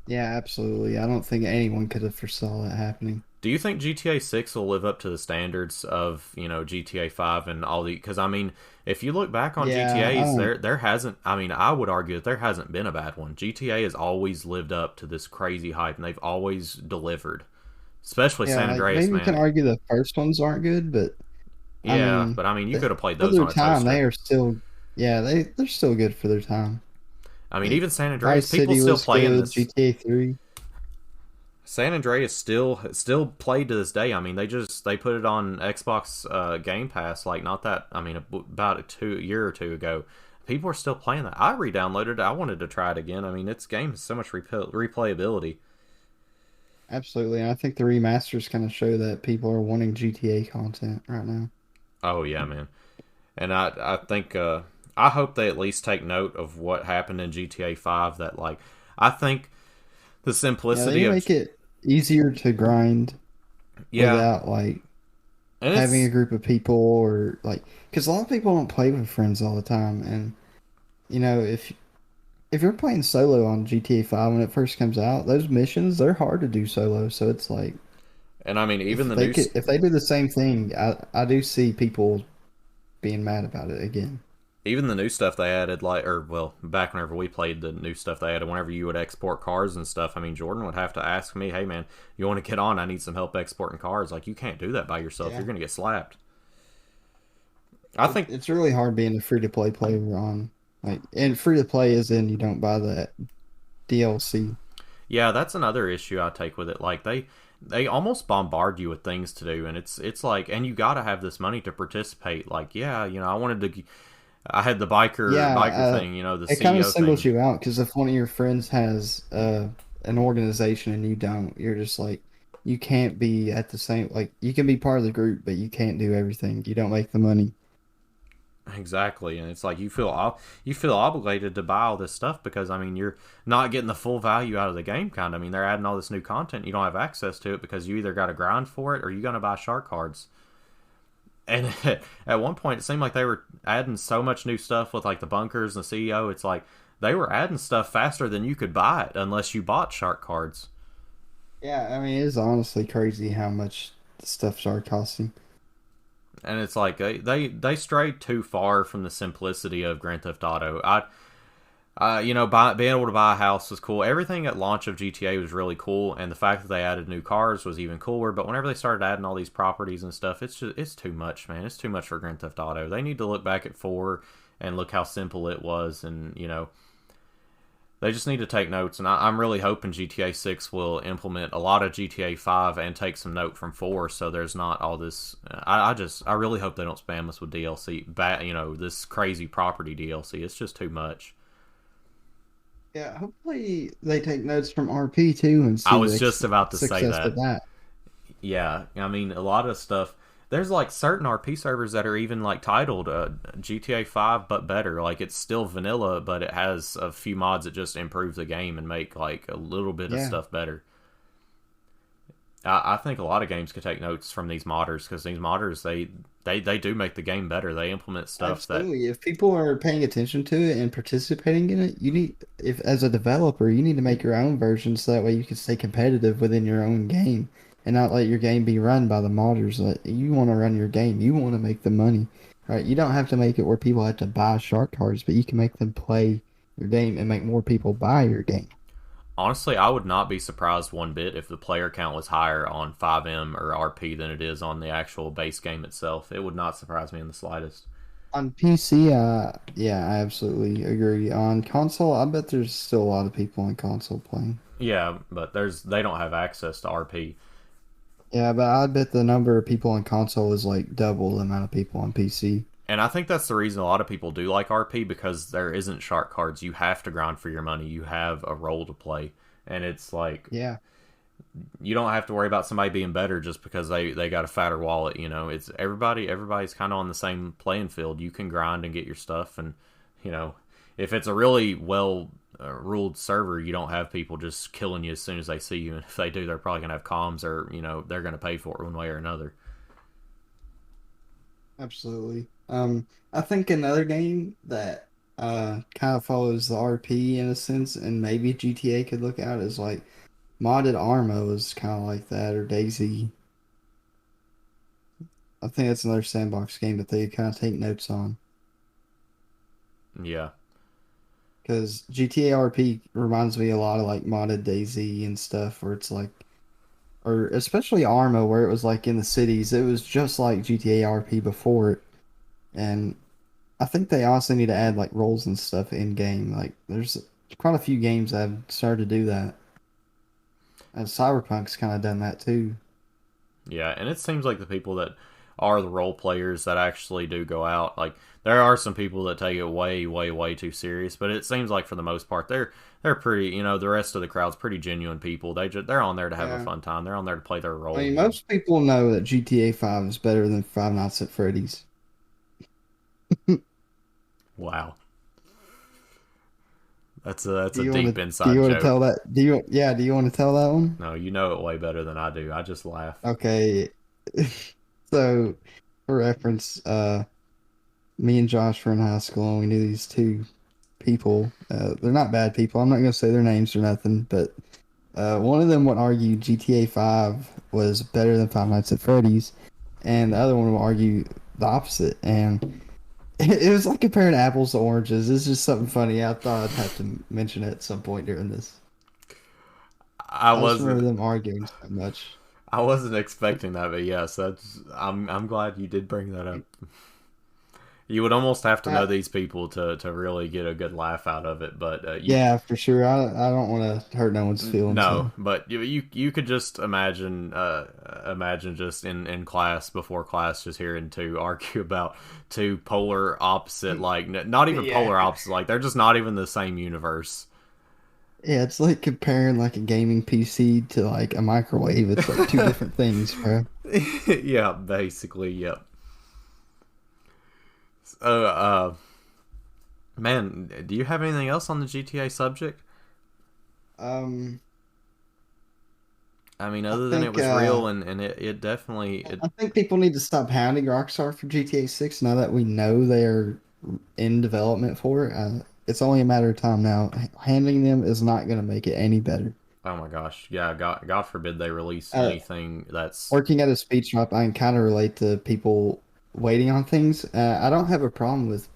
[SPEAKER 2] yeah, absolutely. I don't think anyone could have foresaw that happening.
[SPEAKER 1] Do you think GTA 6 will live up to the standards of, GTA 5 and all the cuz I mean, if you look back on
[SPEAKER 2] Yeah, I
[SPEAKER 1] GTA's
[SPEAKER 2] don't.
[SPEAKER 1] there hasn't I mean, I would argue that there hasn't been a bad one. GTA has always lived up to this crazy hype and they've always delivered. Especially
[SPEAKER 2] Yeah,
[SPEAKER 1] San
[SPEAKER 2] like
[SPEAKER 1] Andreas,
[SPEAKER 2] maybe you can
[SPEAKER 1] man.
[SPEAKER 2] argue the first ones aren't good, but I
[SPEAKER 1] Yeah,
[SPEAKER 2] mean,
[SPEAKER 1] but I mean, you could have played
[SPEAKER 2] for
[SPEAKER 1] those
[SPEAKER 2] their
[SPEAKER 1] on a
[SPEAKER 2] time, they
[SPEAKER 1] toaster.
[SPEAKER 2] are still. Yeah, they're still good for their time.
[SPEAKER 1] I mean,
[SPEAKER 2] Like
[SPEAKER 1] even San Andreas,
[SPEAKER 2] Vice
[SPEAKER 1] people
[SPEAKER 2] City
[SPEAKER 1] still
[SPEAKER 2] was
[SPEAKER 1] playing
[SPEAKER 2] good.
[SPEAKER 1] this.
[SPEAKER 2] GTA 3.
[SPEAKER 1] San Andreas still played to this day. I mean, they put it on Xbox Game Pass like not that. I mean, about a year or two ago. People are still playing that. I re-downloaded it. I wanted to try it again. I mean, its game has so much replayability.
[SPEAKER 2] Absolutely. And I think the remasters kind of show that people are wanting GTA content right now.
[SPEAKER 1] Oh yeah, man. And I think I hope they at least take note of what happened in GTA 5. That like I think the
[SPEAKER 2] Yeah, they
[SPEAKER 1] simplicity
[SPEAKER 2] need to
[SPEAKER 1] of
[SPEAKER 2] make it easier to grind
[SPEAKER 1] yeah,
[SPEAKER 2] without like
[SPEAKER 1] and
[SPEAKER 2] having a
[SPEAKER 1] it's
[SPEAKER 2] group of people or like because a lot of people don't play with friends all the time. And if you're playing solo on GTA 5 when it first comes out, those missions they're hard to do solo. So it's like
[SPEAKER 1] and I mean even the new
[SPEAKER 2] if they do the same thing, I do see people being mad about it again.
[SPEAKER 1] even the new stuff they added, like, or well, back whenever we played the new stuff they added, whenever you would export cars and stuff, I mean, Jordan would have to ask me, hey man, you want to get on? I need some help exporting cars. Like, you can't do that by yourself.
[SPEAKER 2] Yeah.
[SPEAKER 1] You're going to get slapped. I think,
[SPEAKER 2] It's really hard being a free to play player on like and free to play is in you don't buy that DLC.
[SPEAKER 1] yeah, that's another issue I take with it. Like, they almost bombard you with things to do, and it's like, and you got to have this money to participate. Like, yeah, I wanted to. I had the
[SPEAKER 2] Yeah,
[SPEAKER 1] biker thing, the
[SPEAKER 2] it kind of
[SPEAKER 1] CEO
[SPEAKER 2] singles
[SPEAKER 1] thing.
[SPEAKER 2] you out because if one of your friends has an organization and you don't, you're just like you can't be at the same like you can be part of the group, but you can't do everything. You don't make the money.
[SPEAKER 1] Exactly, and it's like you feel obligated to buy all this stuff because I mean you're not getting the full value out of the game. Kind of, I mean they're adding all this new content, you don't have access to it because you either got to grind for it or you're gonna buy shark cards. And at one point, it seemed like they were adding so much new stuff with like the bunkers and the CEO. It's like they were adding stuff faster than you could buy it unless you bought shark cards.
[SPEAKER 2] Yeah, I mean it's honestly crazy how much the stuffs are costing.
[SPEAKER 1] And it's like they strayed too far from the simplicity of Grand Theft Auto. Being able to buy a house was cool. Everything at launch of GTA was really cool, and the fact that they added new cars was even cooler. But whenever they started adding all these properties and stuff, it's too much, man. It's too much for Grand Theft Auto. They need to look back at 4 and look how simple it was, and they just need to take notes. And I'm really hoping GTA 6 will implement a lot of GTA 5 and take some note from 4, so there's not all this. I really hope they don't spam us with DLC, this crazy property DLC. It's just too much.
[SPEAKER 2] Yeah, hopefully they take notes from RP too and
[SPEAKER 1] I
[SPEAKER 2] see
[SPEAKER 1] was
[SPEAKER 2] the
[SPEAKER 1] just about to say
[SPEAKER 2] success of
[SPEAKER 1] that.
[SPEAKER 2] that.
[SPEAKER 1] Yeah, I mean, a lot of stuff. There's like certain RP servers that are even like titled GTA 5 but better. Like it's still vanilla, but it has a few mods that just improve the game and make like a little bit of
[SPEAKER 2] Yeah.
[SPEAKER 1] stuff better. I think a lot of games could take notes from these modders because these modders they do make the game better. They implement stuff that
[SPEAKER 2] Absolutely. If people are paying attention to it and participating in it, you need, if as a developer, you need to make your own version so that way you can stay competitive within your own game and not let your game be run by the modders. Like, you want to run your game, you want to make the money, right? You don't have to make it where people have to buy shark cards, but you can make them play your game and make more people buy your game.
[SPEAKER 1] honestly I would not be surprised one bit if the player count was higher on 5M or RP than it is on the actual base game itself. It would not surprise me in the slightest.
[SPEAKER 2] On PC, yeah, I absolutely agree. On console, I bet there's still a lot of people on console playing.
[SPEAKER 1] Yeah, but they don't have access to RP.
[SPEAKER 2] Yeah, but I bet the number of people on console is like double the amount of people on PC.
[SPEAKER 1] And I think that's the reason a lot of people do like RP because there isn't shark cards. You have to grind for your money. You have a role to play. And it's like
[SPEAKER 2] Yeah,
[SPEAKER 1] you don't have to worry about somebody being better just because they got a fatter wallet, It's everybody's kind of on the same playing field. You can grind and get your stuff and you know, if it's a really well ruled server, you don't have people just killing you as soon as they see you. And if they do, they're probably going to have comms or, they're going to pay for it one way or another.
[SPEAKER 2] absolutely. I think another game that kind of follows the RP in a sense, and maybe GTA could look at is like Modded Arma was kind of like that, or Daisy. I think that's another sandbox game that they kind of take notes on.
[SPEAKER 1] Yeah.
[SPEAKER 2] Because GTA RP reminds me a lot of like modded Daisy and stuff, where it's like, or especially Arma, where it was like in the cities, it was just like GTA RP before it. And I think they also need to add like roles and stuff in game. Like, there's quite a few games that have started to do that. And Cyberpunk's kind of done that too.
[SPEAKER 1] Yeah, and it seems like the people that are the role players that actually do go out, like there are some people that take it way, way, way too serious, but it seems like for the most part they're pretty, the rest of the crowd's pretty genuine people. They're on there to have a
[SPEAKER 2] Yeah.
[SPEAKER 1] fun time. They're on there to play their
[SPEAKER 2] I
[SPEAKER 1] role,
[SPEAKER 2] mean, most people know that GTA 5 is better than Five Nights at Freddy's.
[SPEAKER 1] Wow. That's
[SPEAKER 2] Do
[SPEAKER 1] a
[SPEAKER 2] you want to
[SPEAKER 1] deep
[SPEAKER 2] do you
[SPEAKER 1] inside
[SPEAKER 2] want to tell
[SPEAKER 1] joke.
[SPEAKER 2] that? Do you want to tell that one?
[SPEAKER 1] No, you know it way better than I do. I just laugh.
[SPEAKER 2] Okay. So, for reference, me and Josh were in high school and we knew these two people. They're not bad people. I'm not gonna say their names or nothing, but one of them would argue GTA 5 was better than Five Nights at Freddy's, and the other one would argue the opposite. And it was like comparing apples to oranges. It's just something funny. I thought I'd have to mention it at some point during this.
[SPEAKER 1] I
[SPEAKER 2] I just remember
[SPEAKER 1] wasn't
[SPEAKER 2] them arguing so much.
[SPEAKER 1] I wasn't expecting that, but yes, that's I'm glad you did bring that up. You would almost have to know
[SPEAKER 2] Uh,
[SPEAKER 1] these people to really get a good laugh out of it, but
[SPEAKER 2] yeah, for sure. I don't want to hurt no one's feelings
[SPEAKER 1] no,
[SPEAKER 2] though.
[SPEAKER 1] but you could just imagine just in class before class just hearing two argue about two polar opposite, like not even
[SPEAKER 2] Yeah.
[SPEAKER 1] polar opposite, like they're just not even the same universe.
[SPEAKER 2] Yeah, it's like comparing like a gaming PC to like a microwave. It's like two different things, bro.
[SPEAKER 1] Yeah, basically, yep. So, man, do you have anything else on the GTA subject?
[SPEAKER 2] Um,
[SPEAKER 1] I mean,
[SPEAKER 2] I
[SPEAKER 1] other than it
[SPEAKER 2] think
[SPEAKER 1] was real and it definitely
[SPEAKER 2] I think people need to stop hounding Rockstar for GTA 6 now that we know they are in development for it. It's only a matter of time now. Handing them is not going to make it any better.
[SPEAKER 1] oh my gosh, yeah, God forbid they release
[SPEAKER 2] Uh,
[SPEAKER 1] anything that's
[SPEAKER 2] Working at a speed shop, I can kind of relate to people waiting on things. I don't have a problem with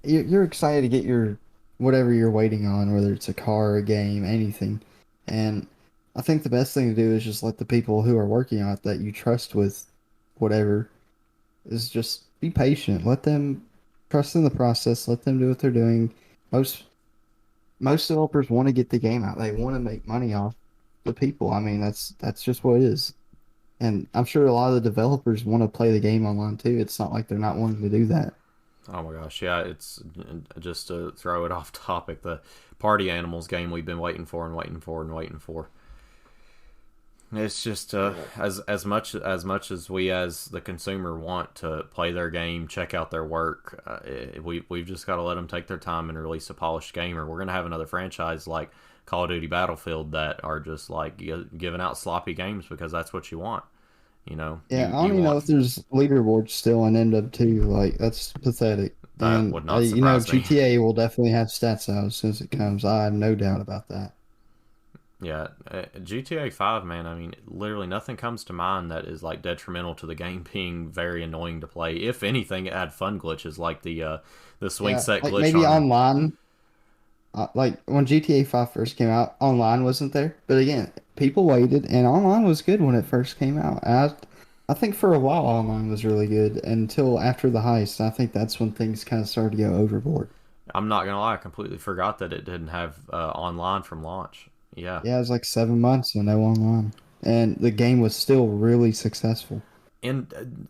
[SPEAKER 2] you're excited to get your whatever you're waiting on, whether it's a car, a game, anything. And I think the best thing to do is just let the people who are working on it that you trust with whatever is just be patient. Let them trust in the process. Let them do what they're doing. Most most developers want to get the game out. They want to make money off the people. I mean, that's just what it is. And I'm sure a lot of the developers want to play the game online too. It's not like they're not wanting to do that.
[SPEAKER 1] oh my gosh, yeah, it's just to throw it off topic, the Party Animals game we've been waiting for and waiting for and waiting for. It's just as much as we as the consumer want to play their game, check out their work, we've just got to let them take their time and release a polished game, or we're gonna have another franchise like Call of Duty Battlefield that are just like giving out sloppy games because that's what you want. You know,
[SPEAKER 2] Yeah, I don't
[SPEAKER 1] you
[SPEAKER 2] even know
[SPEAKER 1] want
[SPEAKER 2] if there's leaderboards still on MW2. Like that's pathetic.
[SPEAKER 1] that
[SPEAKER 2] And
[SPEAKER 1] would not surprise me.
[SPEAKER 2] GTA will definitely have stats out as soon as it comes. I have no doubt about that.
[SPEAKER 1] Yeah, GTA 5, man. I mean, literally nothing comes to mind that is like detrimental to the game being very annoying to play. If anything, it had fun glitches like the swing
[SPEAKER 2] Yeah,
[SPEAKER 1] set
[SPEAKER 2] like
[SPEAKER 1] glitch
[SPEAKER 2] maybe
[SPEAKER 1] on.
[SPEAKER 2] online. Like when GTA 5 first came out, online wasn't there. But again, people waited, and online was good when it first came out. I think for a while online was really good until after the heist. I think that's when things kind of started to go overboard.
[SPEAKER 1] I'm not gonna lie, I completely forgot that it didn't have online from launch. Yeah,
[SPEAKER 2] Yeah, it was like 7 months and no online, and the game was still really successful.
[SPEAKER 1] and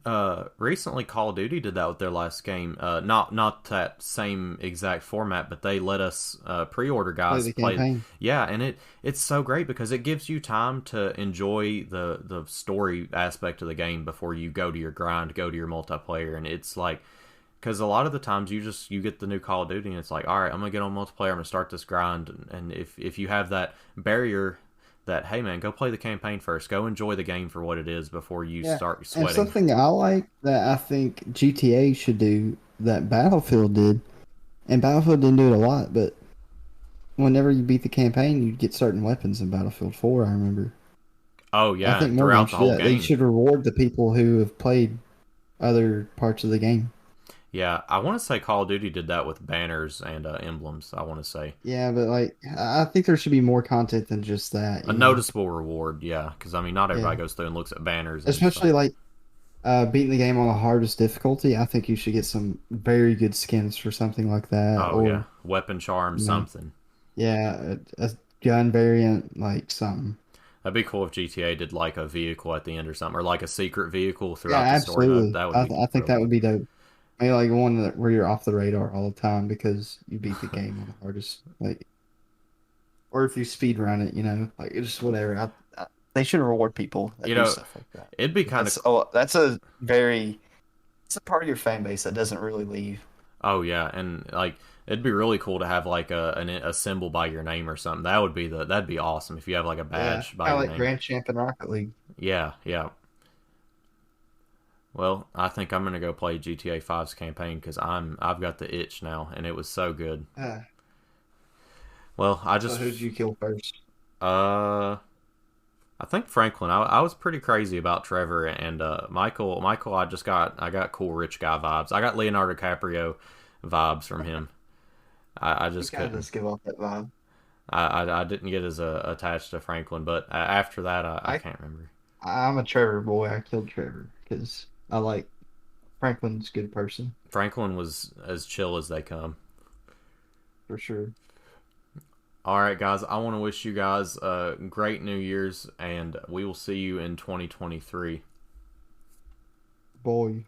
[SPEAKER 1] recently Call of Duty did that with their last game. Not that same exact format, but they let us pre-order
[SPEAKER 2] Play
[SPEAKER 1] guys
[SPEAKER 2] the
[SPEAKER 1] play.
[SPEAKER 2] campaign.
[SPEAKER 1] Yeah, and it's so great because it gives you time to enjoy the story aspect of the game before you go to your grind, go to your multiplayer, and it's like. Because a lot of the times you get the new Call of Duty and it's like, all right, I'm gonna get on multiplayer, I'm gonna start this grind, and if you have that barrier that, hey man, go play the campaign first, go enjoy the game for what it is before you
[SPEAKER 2] Yeah,
[SPEAKER 1] start
[SPEAKER 2] and
[SPEAKER 1] sweating.
[SPEAKER 2] something I like that I think GTA should do that Battlefield did, and Battlefield didn't do it a lot, but whenever you beat the campaign, you'd get certain weapons in Battlefield 4. I remember.
[SPEAKER 1] Oh
[SPEAKER 2] I
[SPEAKER 1] yeah,
[SPEAKER 2] think more
[SPEAKER 1] throughout
[SPEAKER 2] games
[SPEAKER 1] the
[SPEAKER 2] should do
[SPEAKER 1] whole
[SPEAKER 2] that. They
[SPEAKER 1] game.
[SPEAKER 2] should reward the people who have played other parts of the game.
[SPEAKER 1] Yeah, I want to say Call of Duty did that with banners and emblems. I want to say
[SPEAKER 2] Yeah, but like I think there should be more content than just that,
[SPEAKER 1] a
[SPEAKER 2] you know.
[SPEAKER 1] noticeable reward. Yeah, because I mean, not everybody
[SPEAKER 2] Yeah.
[SPEAKER 1] goes through and looks at banners and stuff.
[SPEAKER 2] Especially like beating the game on the hardest difficulty. I think you should get some very good skins for something like that,
[SPEAKER 1] Oh yeah,
[SPEAKER 2] or
[SPEAKER 1] weapon charm
[SPEAKER 2] you know,
[SPEAKER 1] something.
[SPEAKER 2] yeah, a gun variant like something.
[SPEAKER 1] That'd be cool if GTA did like a vehicle at the end or something, or like a secret vehicle
[SPEAKER 2] Yeah,
[SPEAKER 1] throughout the story mode.
[SPEAKER 2] absolutely.
[SPEAKER 1] That would be
[SPEAKER 2] I think
[SPEAKER 1] really
[SPEAKER 2] that would
[SPEAKER 1] cool.
[SPEAKER 2] be dope. Maybe like one where you're off the radar all the time because you beat the game on the hardest, like, or if you speed run it, you know, like it's just whatever. They should reward people that
[SPEAKER 1] You
[SPEAKER 2] do
[SPEAKER 1] know,
[SPEAKER 2] stuff like that.
[SPEAKER 1] it'd be kind of.
[SPEAKER 2] That's a very it's a part of your fan base that doesn't really leave.
[SPEAKER 1] Oh yeah, and like it'd be really cool to have like a symbol by your name or something. That'd be awesome if you have like a
[SPEAKER 2] Yeah,
[SPEAKER 1] badge by
[SPEAKER 2] kind
[SPEAKER 1] your
[SPEAKER 2] of like
[SPEAKER 1] name.
[SPEAKER 2] Grand Champ in Rocket League
[SPEAKER 1] Yeah, yeah. Well, I think I'm gonna go play GTA 5's campaign because I've got the itch now, and it was so good.
[SPEAKER 2] uh,
[SPEAKER 1] Well, I
[SPEAKER 2] so
[SPEAKER 1] just
[SPEAKER 2] who did you kill first?
[SPEAKER 1] uh I think Franklin. I was pretty crazy about Trevor and Michael. Michael, I got cool rich guy vibes. I got Leonardo DiCaprio vibes from him. I
[SPEAKER 2] You
[SPEAKER 1] just
[SPEAKER 2] kind of
[SPEAKER 1] couldn't.
[SPEAKER 2] just give off that vibe.
[SPEAKER 1] I didn't get as attached to Franklin, but after that, I
[SPEAKER 2] I
[SPEAKER 1] can't remember.
[SPEAKER 2] I'm a Trevor boy. I killed Trevor because I like Franklin's a good person
[SPEAKER 1] Franklin was as chill as they come.
[SPEAKER 2] for sure.
[SPEAKER 1] All right, guys. I want to wish you guys a great New Year's, and we will see you in 2023.
[SPEAKER 2] Boy.